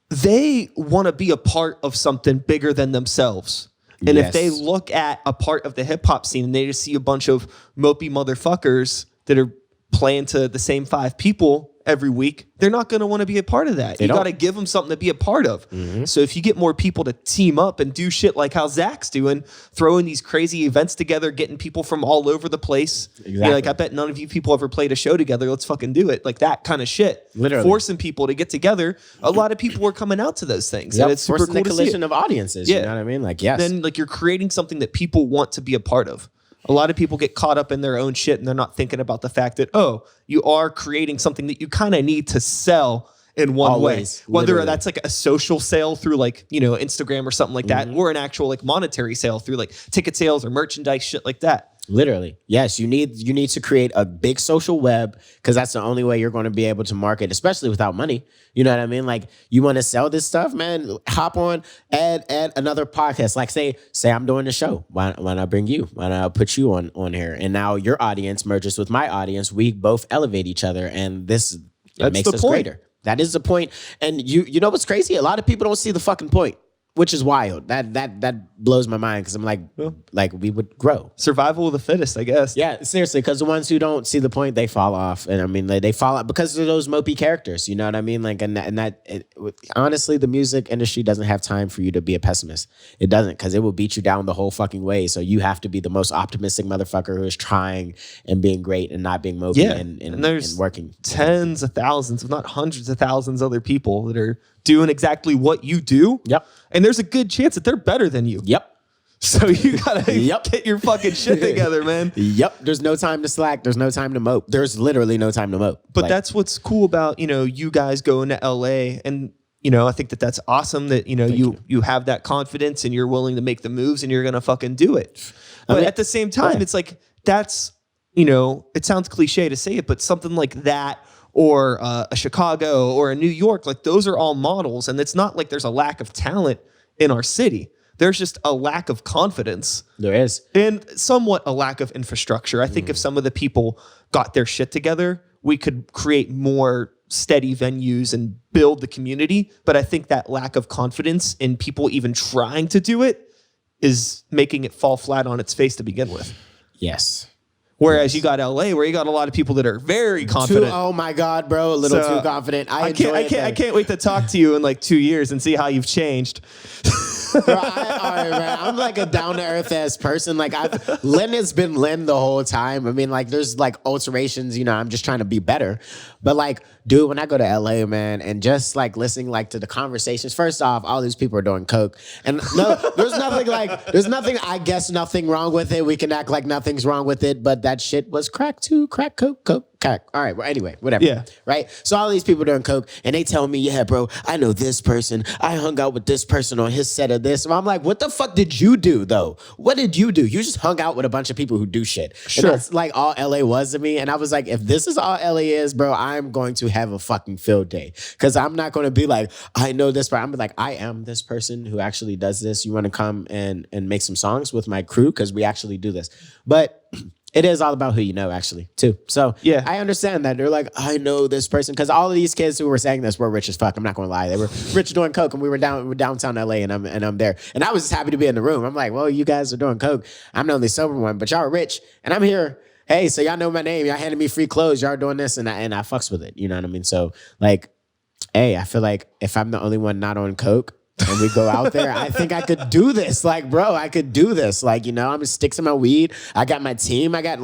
they want to be a part of something bigger than themselves. And if they look at a part of the hip hop scene and they just see a bunch of mopey motherfuckers that are playing to the same 5 people every week, they're not going to want to be a part of that. You got to give them something to be a part of. So if you get more people to team up and do shit like how Zach's doing, throwing these crazy events together, getting people from all over the place. Exactly. Like, I bet none of you people ever played a show together. Let's fucking do it. Like that kind of shit. Literally. Forcing people to get together. A lot of people are coming out to those things. And it's super cool to see collision of audiences. You know what I mean? Like, yes. Then like you're creating something that people want to be a part of. A lot of people get caught up in their own shit and they're not thinking about the fact that, oh, you are creating something that you kind of need to sell in one way. Whether that's like a social sale through like, you know, Instagram or something like that, or an actual like monetary sale through like ticket sales or merchandise, shit like that. Literally. Yes, you need to create a big social web because that's the only way you're going to be able to market, especially without money. You know what I mean? Like you want to sell this stuff, man, hop on, add another podcast. Like say I'm doing the show. Why not bring you? Why not put you on here? And now your audience merges with my audience. We both elevate each other and this makes us greater. That is the point. And you know what's crazy? A lot of people don't see the fucking point. Which is wild. That blows my mind because I'm like we would grow. Survival of the fittest, I guess. Yeah, seriously, because the ones who don't see the point, they fall off. And I mean, they fall off because of those mopey characters. You know what I mean? Like, honestly, the music industry doesn't have time for you to be a pessimist. It doesn't, because it will beat you down the whole fucking way. So you have to be the most optimistic motherfucker who is trying and being great and not being mopey and there's working. Tens of thousands, if not hundreds of thousands, other people that are doing exactly what you do. Yep. And there's a good chance that they're better than you. Yep. So you gotta Yep. get your fucking shit together, man. Yep. There's no time to slack. There's no time to mope. There's literally no time to mope. But Like, that's what's cool about, you guys going to LA. And, I think that that's awesome that, you have that confidence and you're willing to make the moves and you're going to fucking do it. But at the same time, it's like, that's, it sounds cliche to say it, but something like that, or a Chicago or a New York, like those are all models. And it's not like there's a lack of talent in our city. There's just a lack of confidence. there is. And somewhat a lack of infrastructure. I think if some of the people got their shit together, we could create more steady venues and build the community. But I think that lack of confidence in people even trying to do it is making it fall flat on its face to begin with. Yes. Whereas you got LA, where you got a lot of people that are very confident. Oh my God, bro. A little too confident. I can't wait to talk to you in like 2 years and see how you've changed. Bro, all right, man. I'm like a down to earth ass person. Like Lyn has been Lyn the whole time. I mean, like there's like alterations, I'm just trying to be better. But like, dude, when I go to LA, man, and just like listening like to the conversations, first off, all these people are doing coke. And no, there's nothing wrong with it. We can act like nothing's wrong with it, but that shit was crack too. Crack, coke. All right, well, anyway, whatever. Yeah. Right? So all these people doing coke, and they tell me, yeah, bro, I know this person. I hung out with this person on his set of this. And I'm like, what the fuck did you do, though? What did you do? You just hung out with a bunch of people who do shit. Sure. And that's like all LA was to me. And I was like, if this is all LA is, bro, I'm going to have a fucking field day. Because I'm not going to be like, I know this, but I'm like, I am this person who actually does this. You want to come and make some songs with my crew? Because we actually do this. But it is all about who you know, actually, too. So yeah, I understand that. They're like, I know this person. Because all of these kids who were saying this were rich as fuck. I'm not going to lie. They were rich doing coke, and we were downtown LA, and I'm there. And I was just happy to be in the room. I'm like, well, you guys are doing coke. I'm the only sober one, but y'all are rich, and I'm here. Hey, so y'all know my name. Y'all handed me free clothes. Y'all are doing this, and I fucks with it. You know what I mean? So, like, hey, I feel like if I'm the only one not on coke, and we go out there, I think I could do this. Like, bro, I could do this. Like, I'm gonna stick to my weed. I got my team. I got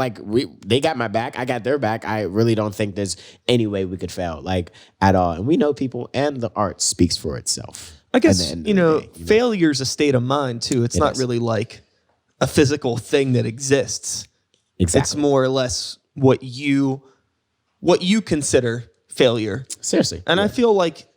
they got my back. I got their back. I really don't think there's any way we could fail, like, at all. And we know people, and the art speaks for itself. I guess, failure's a state of mind too. It's not really like a physical thing that exists. Exactly. It's more or less what you consider failure. Seriously. And I feel like,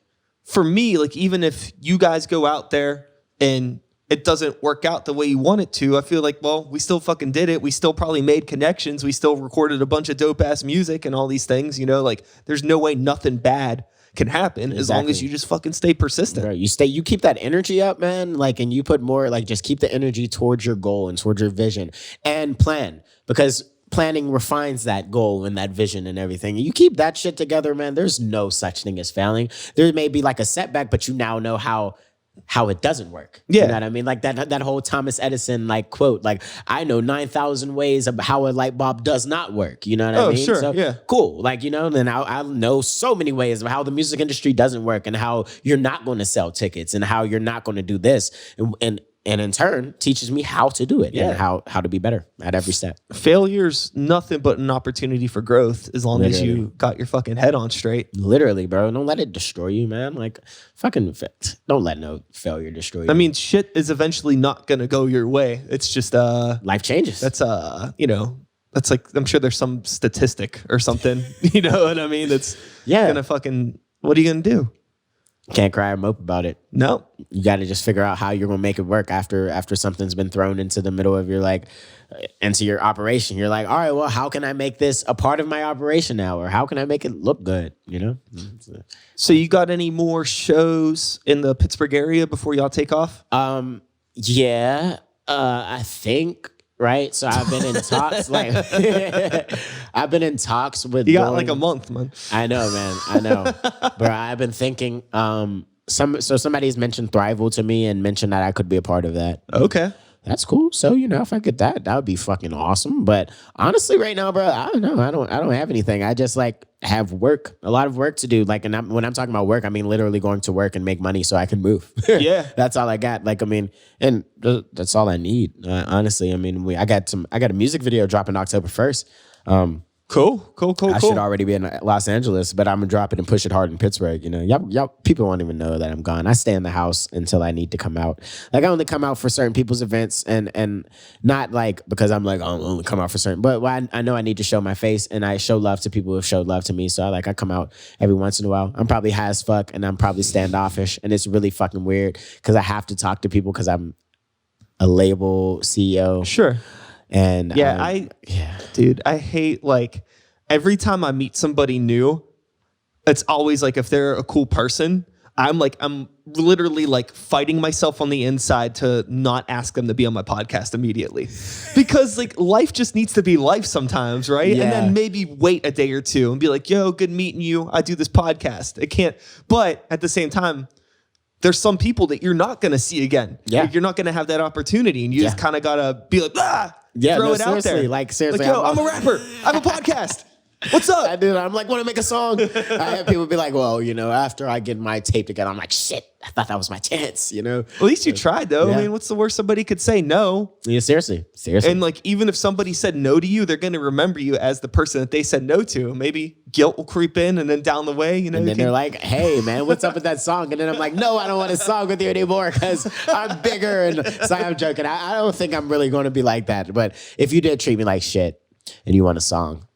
for me, like, even if you guys go out there and it doesn't work out the way you want it to, I feel like, well, we still fucking did it. We still probably made connections. We still recorded a bunch of dope ass music and all these things, like, there's no way nothing bad can happen as long as you just fucking stay persistent. Right. You keep that energy up, man. Like, and you put more, like, just keep the energy towards your goal and towards your vision, and plan, because planning refines that goal and that vision and everything. You keep that shit together, man. There's no such thing as failing. There may be like a setback, but you now know how it doesn't work. Yeah. You know what I mean? Like that whole Thomas Edison like quote, like, I know 9,000 ways of how a light bulb does not work. You know what I mean? Sure, so, yeah. Cool. Like, then I'll know so many ways of how the music industry doesn't work, and how you're not going to sell tickets, and how you're not going to do this. And in turn, teaches me how to do it, and how to be better at every step. Failure's nothing but an opportunity for growth, as long as you got your fucking head on straight. Literally, bro. Don't let it destroy you, man. Like, fucking don't let no failure destroy you. I mean, shit is eventually not going to go your way. It's just... life changes. That's, that's like, I'm sure there's some statistic or something, you know what I mean? That's going to fucking... What are you going to do? Can't cry or mope about it. No. You got to just figure out how you're going to make it work after something's been thrown into the middle of into your operation. You're like, all right, well, how can I make this a part of my operation now? Or how can I make it look good? So you got any more shows in the Pittsburgh area before y'all take off? Yeah, I think. Right, so I've been in talks. I've been in talks with. You got like a month, man. I know, man. I know, but I've been thinking. Somebody's mentioned Thrival to me and mentioned that I could be a part of that. Okay, that's cool. So if I get that would be fucking awesome. But honestly, right now, bro, I don't know. I don't have anything. I just have a lot of work to do. Like, and when I'm talking about work, I mean literally going to work and make money so I can move. Yeah, that's all I got. Like, I mean, and that's all I need. Honestly, I mean, I got a music video dropping October 1st. Cool. I should already be in Los Angeles, but I'm gonna drop it and push it hard in Pittsburgh. You know, y'all people won't even know that I'm gone. I stay in the house until I need to come out. Like I only come out for certain people's events, and not like because I'm like I'll only come out for certain. But I know I need to show my face, and I show love to people who have showed love to me. So I come out every once in a while. I'm probably high as fuck, and I'm probably standoffish, and it's really fucking weird because I have to talk to people because I'm a label CEO. Sure. And dude, I hate like every time I meet somebody new, it's always like if they're a cool person, I'm literally like fighting myself on the inside to not ask them to be on my podcast immediately. Because like life just needs to be life sometimes, right? Yeah. And then maybe wait a day or two and be like, yo, good meeting you. I do this podcast. It can't, but at the same time, there's some people that you're not going to see again. Yeah. Like, you're not going to have that opportunity, and you just kind of got to be like, throw it out there. Like, seriously. Like, yo, I'm a rapper. I have a podcast. What's up? I do. I'm like, want to make a song. I have people be like, well, you know, after I get my tape together, I'm like, shit, I thought that was my chance, you know? At least you tried, though. Yeah. I mean, what's the worst somebody could say? No. Yeah, seriously. And like, even if somebody said no to you, they're going to remember you as the person that they said no to. Maybe guilt will creep in, and then down the way, you know. And then they're like, hey, man, what's up with that song? And then I'm like, no, I don't want to song with you anymore because I'm bigger. And so I'm joking. I don't think I'm really going to be like that. But if you did treat me like shit and you want a song,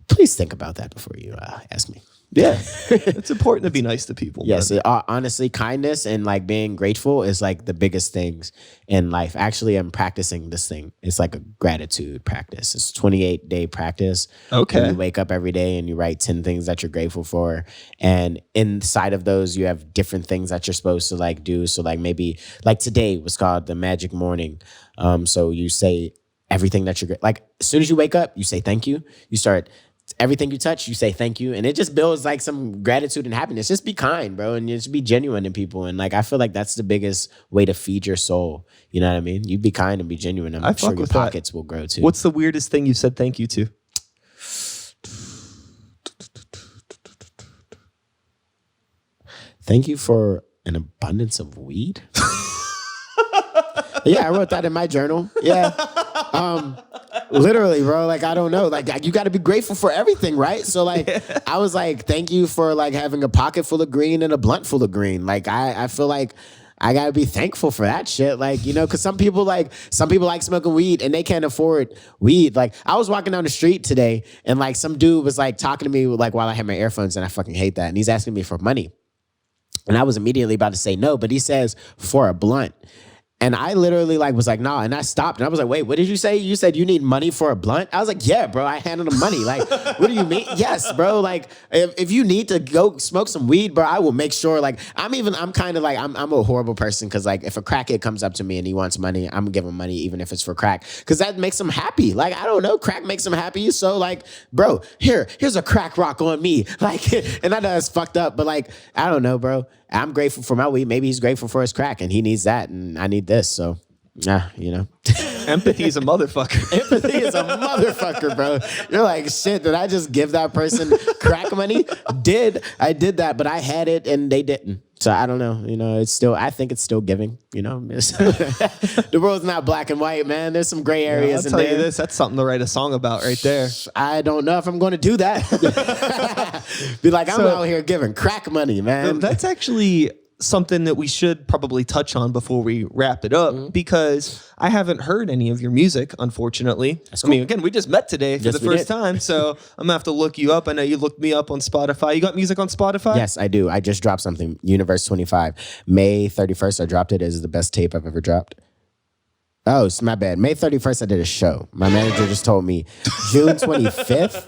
please think about that before you ask me. Yeah, it's important to be nice to people. Yes, honestly, kindness and like being grateful is like the biggest things in life. Actually, I'm practicing this thing. It's like a gratitude practice. It's a 28-day practice. Okay. And you wake up every day and you write 10 things that you're grateful for. And inside of those, you have different things that you're supposed to like do. So like maybe like today was called the magic morning. So you say everything that you're like as soon as you wake up, you say thank you. You start everything you touch, you say thank you. And it just builds like some gratitude and happiness. Just be kind, bro. And just be genuine to people. And like, I feel like that's the biggest way to feed your soul. You know what I mean? You be kind and be genuine. I'm sure your pockets will grow too. What's the weirdest thing you said thank you to? Thank you for an abundance of weed. Yeah, I wrote that in my journal. Yeah. Literally, bro. Like, I don't know. Like, you got to be grateful for everything, right? So, like, I was like, thank you for, like, having a pocket full of green and a blunt full of green. Like, I feel like I got to be thankful for that shit. Like, you know, because some people like smoking weed and they can't afford weed. Like, I was walking down the street today and, like, some dude was, like, talking to me, like, while I had my earphones, and I fucking hate that. And he's asking me for money. And I was immediately about to say no, but he says for a blunt. And I literally like was like, nah. And I stopped and I was like, wait, what did you say? You said you need money for a blunt? I was like, yeah, bro, I handle the money. Like, what do you mean? Yes, bro. Like, if you need to go smoke some weed, bro, I will make sure. Like, I'm kind of like, I'm a horrible person because like if a crackhead comes up to me and he wants money, I'm gonna give him money even if it's for crack because that makes him happy. Like, I don't know, crack makes him happy. So like, bro, here's a crack rock on me. Like, and I know it's fucked up, but like, I don't know, bro. I'm grateful for my weed. Maybe he's grateful for his crack and he needs that and I need this. So, you know. Empathy is a motherfucker. Empathy is a motherfucker, bro. You're like, shit, did I just give that person crack money? I did that, but I had it and they didn't. So I don't know. You know, I think it's still giving, you know. The world's not black and white, man. There's some gray areas in there. I'll tell you this, that's something to write a song about right there. I don't know if I'm going to do that. Be like, I'm out here giving crack money, man. That's actually something that we should probably touch on before we wrap it up because I haven't heard any of your music, unfortunately. That's cool. I mean, again, we just met today for the first time, so I'm gonna have to look you up. I know you looked me up on Spotify. You got music on Spotify? Yes, I do. I just dropped something, Universe 25. May 31st, I dropped it. It is the best tape I've ever dropped. Oh, it's my bad. May 31st, I did a show. My manager just told me June 25th,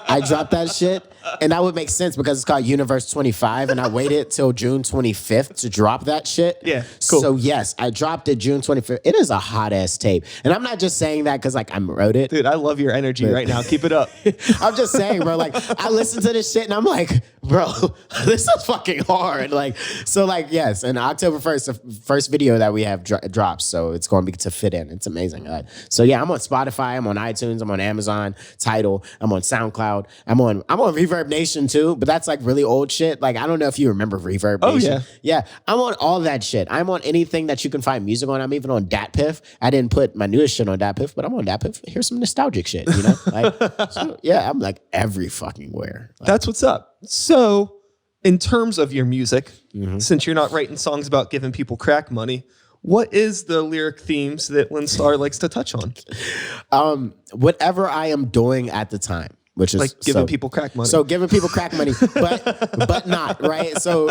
I dropped that shit. And that would make sense because it's called Universe 25. And I waited till June 25th to drop that shit. Yeah, cool. So, yes, I dropped it June 25th. It is a hot-ass tape. And I'm not just saying that because, like, I wrote it. Dude, I love your energy right now. Keep it up. I'm just saying, bro. Like, I listen to this shit and I'm like, bro, this is fucking hard. Like, so like, yes, and October 1st, the first video that we have drops. So it's going to be to fit in. It's amazing. So yeah, I'm on Spotify, I'm on iTunes, I'm on Amazon, Tidal, I'm on SoundCloud, I'm on Reverb Nation too, but that's like really old shit. Like, I don't know if you remember Reverb Nation. Yeah. Yeah, I'm on all that shit. I'm on anything that you can find music on. I'm even on DatPiff. I didn't put my newest shit on DatPiff, but I'm on DatPiff. Here's some nostalgic shit, you know? Like, so yeah, I'm like every fucking where. Like, that's what's up. So, in terms of your music, since you're not writing songs about giving people crack money, what is the lyric themes that Lyn Starr likes to touch on? Whatever I am doing at the time. Which is like giving people crack money. So giving people crack money, but not, right? So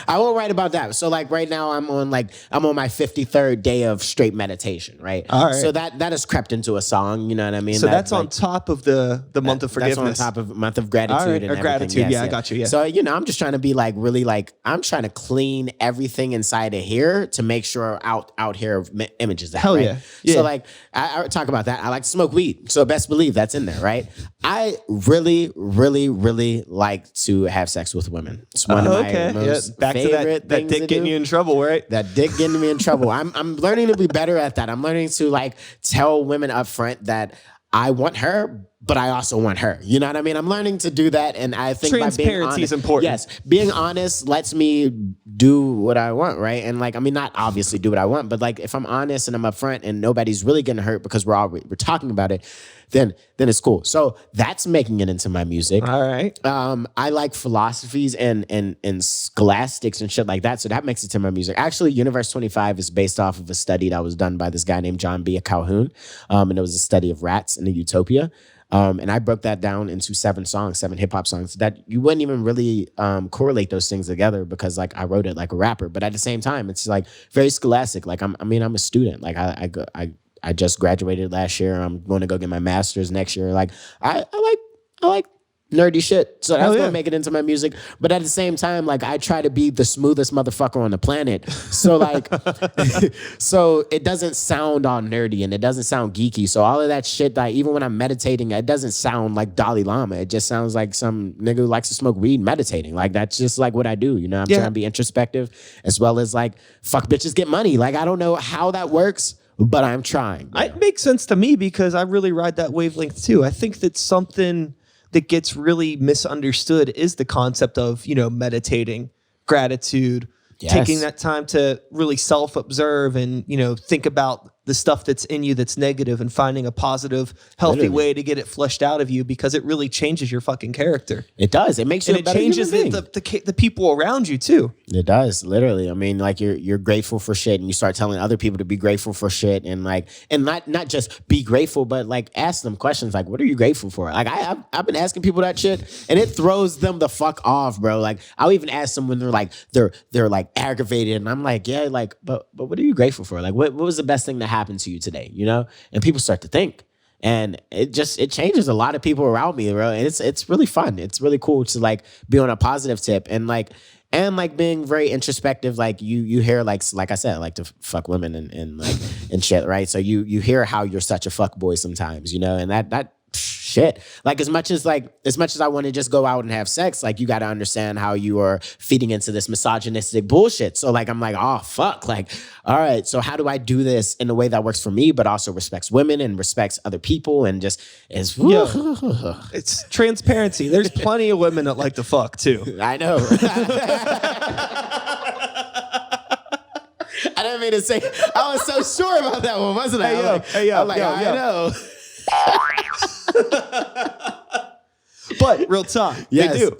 I won't write about that. So like right now I'm on my 53rd day of straight meditation, right? All right. So that has crept into a song, you know what I mean? So that's on top of the month of forgiveness. That's on top of month of gratitude. All right. And or gratitude, yes, yeah, I got you, yeah. So, you know, I'm just trying to be like really like, I'm trying to clean everything inside of here to make sure out here images that, Hell right? yeah. So like, I talk about that. I like to smoke weed. So best believe that's in there, right? I really, really, really like to have sex with women. It's one of my most back favorite to that things dick to getting do. you in trouble, right? That dick getting me in trouble. I'm learning to be better at that. I'm learning to like tell women up front that I want her, but I also want her. You know what I mean? I'm learning to do that, and I think transparency is important. Yes, being honest lets me do what I want, right? And like, I mean, not obviously do what I want, but like, if I'm honest and I'm upfront and nobody's really getting hurt because we're talking about it, then it's cool. So that's making it into my music. All right. I like philosophies and scholastics and shit like that. So that makes it to my music. Actually, Universe 25 is based off of a study that was done by this guy named John B. Calhoun. And it was a study of rats in a utopia. And I broke that down into 7 hip hop songs that you wouldn't even really correlate those things together because like I wrote it like a rapper, but at the same time, it's like very scholastic. Like I'm a student. Like I just graduated last year. I'm going to go get my master's next year. Like I like nerdy shit. So that's gonna make it into my music. But at the same time, like I try to be the smoothest motherfucker on the planet. So like so it doesn't sound all nerdy and it doesn't sound geeky. So all of that shit, like even when I'm meditating, it doesn't sound like Dalai Lama. It just sounds like some nigga who likes to smoke weed meditating. Like that's just like what I do. You know, I'm trying to be introspective as well as like fuck bitches get money. Like I don't know how that works, but I'm trying. It makes sense to me because I really ride that wavelength too. I think that something that gets really misunderstood is the concept of, you know, meditating, gratitude, taking that time to really self-observe and, you know, think about the stuff that's in you that's negative and finding a positive, healthy way to get it flushed out of you because it really changes your fucking character. It does. It makes you a better changes human being. the people around you too. It does, literally. I mean, like you're grateful for shit and you start telling other people to be grateful for shit and like, and not just be grateful, but like ask them questions like, what are you grateful for? Like I've been asking people that shit and it throws them the fuck off, bro. Like I'll even ask them when they're like aggravated and I'm like, yeah, like, but what are you grateful for? Like what was the best thing that happened to you today? You know? And people start to think. And it changes a lot of people around me, bro. And it's really fun. It's really cool to like be on a positive tip and like being very introspective. Like you hear like I said, I like to fuck women and like and shit, right? So you hear how you're such a fuck boy sometimes, you know, and that shit. Like as much as I want to just go out and have sex, like you got to understand how you are feeding into this misogynistic bullshit. So like I'm like, oh fuck, like all right. So how do I do this in a way that works for me, but also respects women and respects other people and just is it's transparency. There's plenty of women that like to fuck too. I know. I didn't mean to say. I was so sure about that one, wasn't I? I know. But real talk, yes. They do.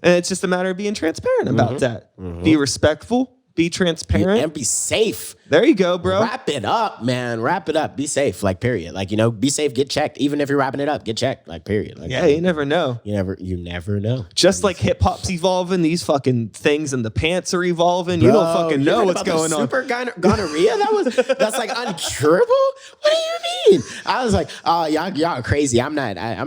And it's just a matter of being transparent about that. Be respectful, be transparent. And be safe. There you go, bro. Wrap it up, man. Wrap it up. Be safe, like period. Like, you know, be safe, get checked. Even if you're wrapping it up, get checked, like period. Like, yeah, you never know. You never know. Just like hip hop's evolving, these fucking things and the pants are evolving. Bro, you don't fucking know what's going on. Super gonorrhea? That's like uncurable? What do you mean? I was like, oh, y'all are crazy. I'm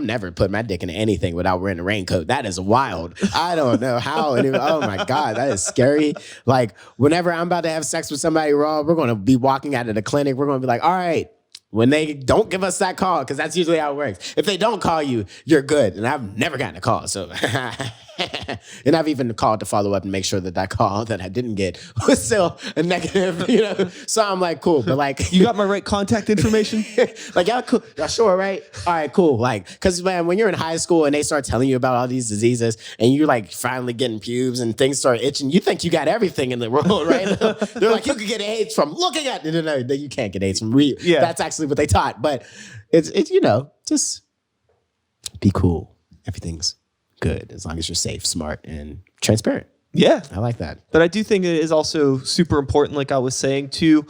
never putting my dick into anything without wearing a raincoat. That is wild. I don't know how. Oh my God, that is scary. Like, whenever I'm about to have sex with somebody raw, we're going to be walking out of the clinic. We're going to be like, all right, when they don't give us that call, because that's usually how it works. If they don't call you, you're good. And I've never gotten a call. So And I've even called to follow up and make sure that call that I didn't get was still a negative, you know? So I'm like, cool. But like, You got my right contact information? like, y'all cool. Y'all sure, right? All right, cool. Like, cause man, when you're in high school and they start telling you about all these diseases and you're like finally getting pubes and things start itching, you think you got everything in the world, right? They're like, you could get AIDS from looking at it. No, you can't get AIDS from Yeah. That's actually what they taught. But it's, you know, just be cool. Everything's good as long as you're safe, smart, and transparent. Yeah. I like that. But I do think it is also super important, like I was saying, to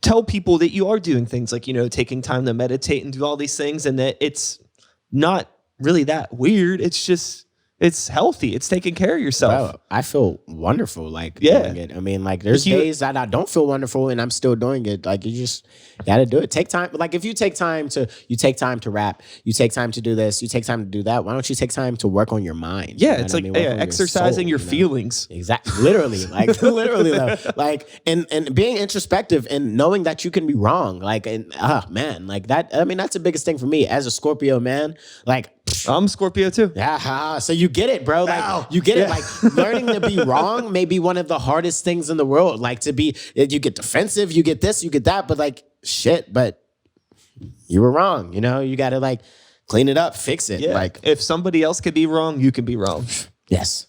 tell people that you are doing things like, you know, taking time to meditate and do all these things, and that it's not really that weird. It's just, it's healthy. It's taking care of yourself. Bro, I feel wonderful like Yeah. doing it. I mean, like there's Like you- days that I don't feel wonderful and I'm still doing it. Like you just gotta do it. Take time. Like if you take time to rap, you take time to do this, you take time to do that. Why don't you take time to work on your mind? Yeah, You know it's what like I mean? Work on exercising your soul, you know? feelings. Exactly. Literally. Like literally though. Like and being introspective and knowing that you can be wrong. Like and man, like that. I mean, that's the biggest thing for me as a Scorpio man. Like I'm Scorpio too. yeah, so you get it, bro. Like you get it. Like learning to be wrong may be one of the hardest things in the world. Like to be, you get defensive, you get this, you get that, but like shit. But you were wrong. You know, you got to like clean it up, fix it. Yeah. Like if somebody else could be wrong, you can be wrong. yes.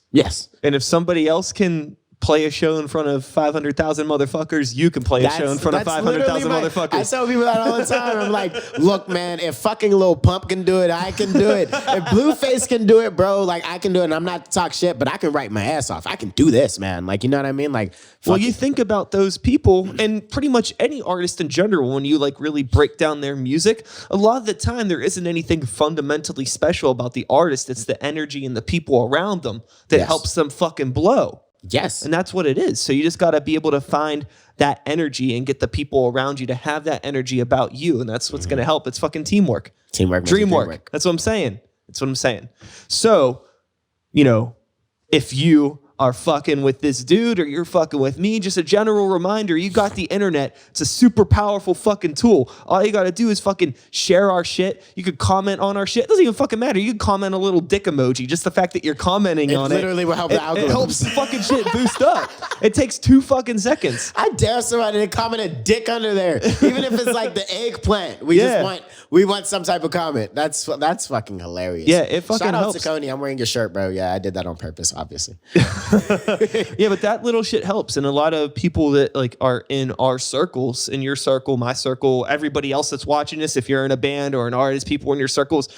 And if somebody else can play a show in front of 500,000 motherfuckers, you can play a show in front of 500,000 motherfuckers. I tell people that all the time. I'm like, look, man, if fucking Lil Pump can do it, I can do it. If Blueface can do it, bro, like I can do it. And I'm not to talk shit, but I can write my ass off. I can do this, man. Like, you know what I mean? Like, Well, you think about those people and pretty much any artist in general, when you like really break down their music, a lot of the time there isn't anything fundamentally special about the artist. It's the energy and the people around them that Yes. helps them fucking blow. yes. And that's what it is. So you just got to be able to find that energy and get the people around you to have that energy about you. And that's what's going to help. It's fucking teamwork. Teamwork. makes the dream Dreamwork. work. That's what I'm saying. That's what I'm saying. So, you know, if you are fucking with this dude or you're fucking with me, just a general reminder, you got the internet. It's a super powerful fucking tool. All you got to do is fucking share our shit. You could comment on our shit. It doesn't even fucking matter. You can comment a little dick emoji. Just the fact that you're commenting on it. Literally will help the It algorithm. helps the fucking shit boost up. It takes 2 fucking seconds. I dare somebody to comment a dick under there, even if it's like the eggplant. We Yeah. just want some type of comment. That's fucking hilarious. Yeah, it fucking Shout out helps. to Coney. I'm wearing your shirt, bro. Yeah, I did that on purpose, obviously. Yeah, but that little shit helps. And a lot of people that like are in our circles, in your circle, my circle, everybody else that's watching this, if you're in a band or an artist, people in your circles,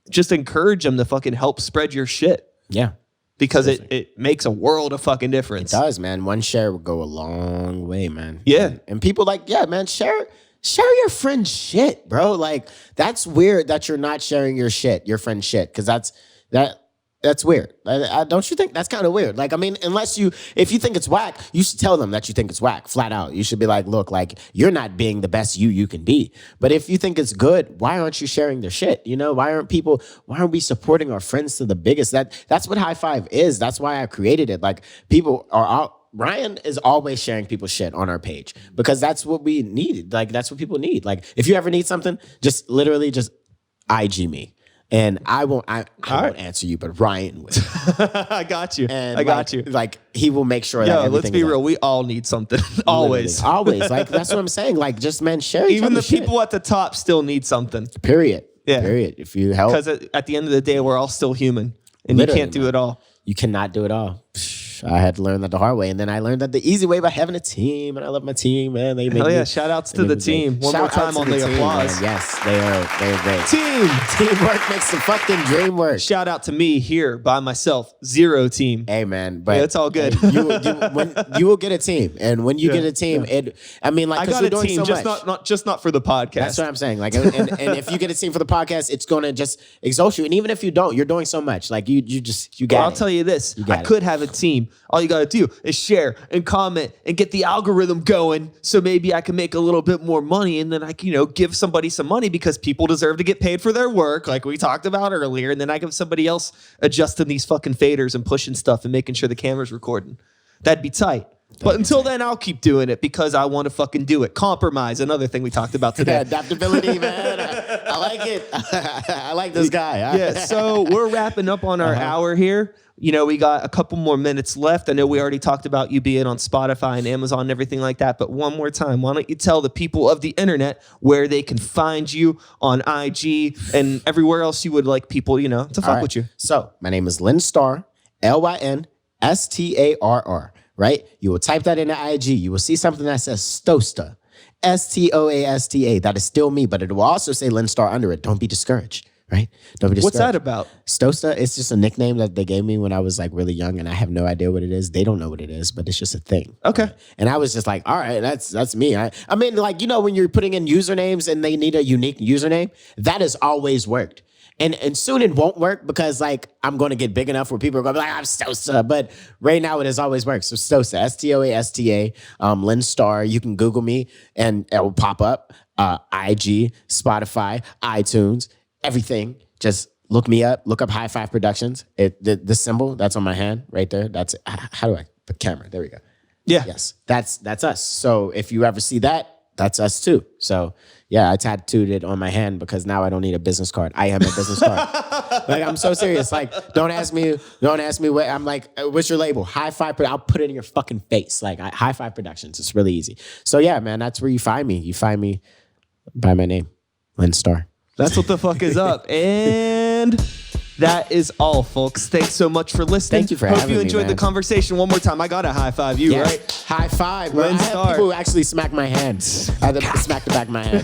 just encourage them to fucking help spread your shit Yeah. because it makes a world of fucking difference. It does, man. One share would go a long way, man. Yeah. And people like, yeah, man, share your friend's shit, bro. Like, that's weird that you're not sharing your friend's shit, because that's weird. Don't you think that's kind of weird? Like, I mean, if you think it's whack, you should tell them that you think it's whack, flat out. You should be like, look, like, you're not being the best you can be. But if you think it's good, why aren't you sharing their shit? You know, why aren't we supporting our friends to the biggest? That's what High Five is. That's why I created it. Like, people are out. Ryan is always sharing people's shit on our page because that's what we need. Like, that's what people need. Like, if you ever need something, just literally just IG me. And I won't answer you, but Ryan will. I got you. And I got you. Like, he will make sure that Yo, everything let's be is real. up. We all need something. Always. Always. Like, that's what I'm saying. Like, just, man, share each Even the other's shit. people at the top still need something. Period. Yeah. Period. If you help. Because at the end of the day, we're all still human. And Literally, you can't do man. it all. You cannot do it all. I had to learn that the hard way. And then I learned that the easy way by having a team. And I love my team, man. They make Hell me, yeah. Shout outs to the team. One more time on the applause. Man. Yes, they're great. Team. Teamwork makes the fucking dream work. Shout out to me here by myself. 0 team. Hey, man. But Yeah, it's all good. you will get a team. And when you get a team, I mean, like, I because got we're a doing team, so just much. not for the podcast. That's what I'm saying. Like, and if you get a team for the podcast, it's going to just exhaust you. And even if you don't, you're doing so much. Like, you got Well, I'll it. tell you this. got I it. could have a team. All you got to do is share and comment and get the algorithm going. So maybe I can make a little bit more money and then I can, give somebody some money because people deserve to get paid for their work like we talked about earlier. And then I give somebody else adjusting these fucking faders and pushing stuff and making sure the camera's recording. That'd be tight. But until then, I'll keep doing it because I want to fucking do it. Compromise, another thing we talked about today. Adaptability, man. I like it. I like this guy. Yeah, so we're wrapping up on our hour here. You know, we got a couple more minutes left. I know we already talked about you being on Spotify and Amazon and everything like that, but one more time, why don't you tell the people of the internet where they can find you on IG and everywhere else you would like people, you know, to fuck with you. So my name is Lyn Starr, LynStarr, right? You will type that into IG. You will see something that says Stosta, Stoasta. That is still me, but it will also say Lyn Starr under it. Don't be discouraged. Right? Don't be discouraged. What's that about? Stosta, it's just a nickname that they gave me when I was like really young, and I have no idea what it is. They don't know what it is, but it's just a thing. Okay. And I was just like, all right, that's me. I mean, like, you know, when you're putting in usernames and they need a unique username, that has always worked. And soon it won't work because like I'm going to get big enough where people are going to be like, I'm Stosta. But right now it has always worked. So Stosta, Stoasta, Lyn Starr. You can Google me and it will pop up. IG, Spotify, iTunes. Everything, just look me up. Look up High Five Productions. The symbol that's on my hand right there. That's how do I put camera? There we go. Yeah. Yes, that's us. So if you ever see that, that's us too. So yeah, I tattooed it on my hand because now I don't need a business card. I am a business card. Like I'm so serious. Like don't ask me what I'm like. What's your label? High Five. I'll put it in your fucking face. Like High Five Productions. It's really easy. So yeah, man, that's where you find me. You find me by my name, Lyn Starr. That's what the fuck is up. And that is all, folks. Thanks so much for listening. Thank you for having me. Hope you enjoyed the conversation. One more time. I got to high five you, yes. right? High five, bro. Lyn I Starr. have people who actually smack my hand. I had to smack the back of my hand.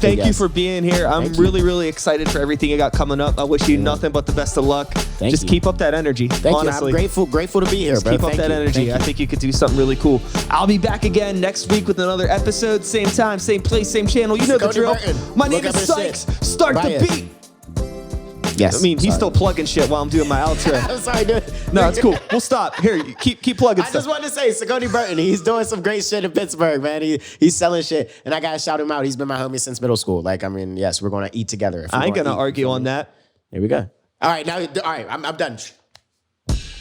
Thank you for being here. I'm really excited for everything you got coming up. I wish you nothing but the best of luck. Just keep up that energy. Honestly. You. I'm grateful to be here, bro. Keep up that energy. I think you could do something really cool. I'll be back again next week with another episode. Same time, same place, same channel. You know the drill. My name is Sykes. Start the beat. Yes. I mean, he's still plugging shit while I'm doing my outro. I'm sorry, dude. No, it's cool. We'll stop. Here, keep plugging stuff. I just wanted to say, Sakoni Burton, he's doing some great shit in Pittsburgh, man. He's selling shit, and I gotta shout him out. He's been my homie since middle school. Like, I mean, yes, we're gonna eat together. I ain't gonna argue on that. Here we go. All right, I'm done.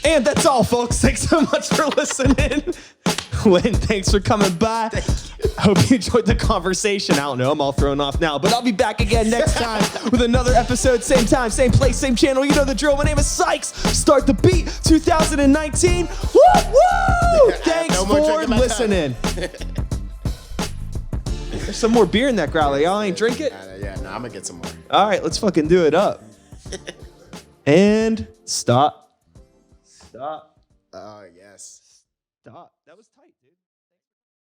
And that's all, folks. Thanks so much for listening. Lyn, thanks for coming by. Hope you enjoyed the conversation. I don't know, I'm all thrown off now, but I'll be back again next time with another episode, same time, same place, same channel. You know the drill. My name is Sykes. Start the beat 2019. Woo woo! Thanks for listening. There's some more beer in that growler. Y'all ain't drink it? Yeah, no, I'm gonna get some more. All right, let's fucking do it up. And stop. Yes. Stop.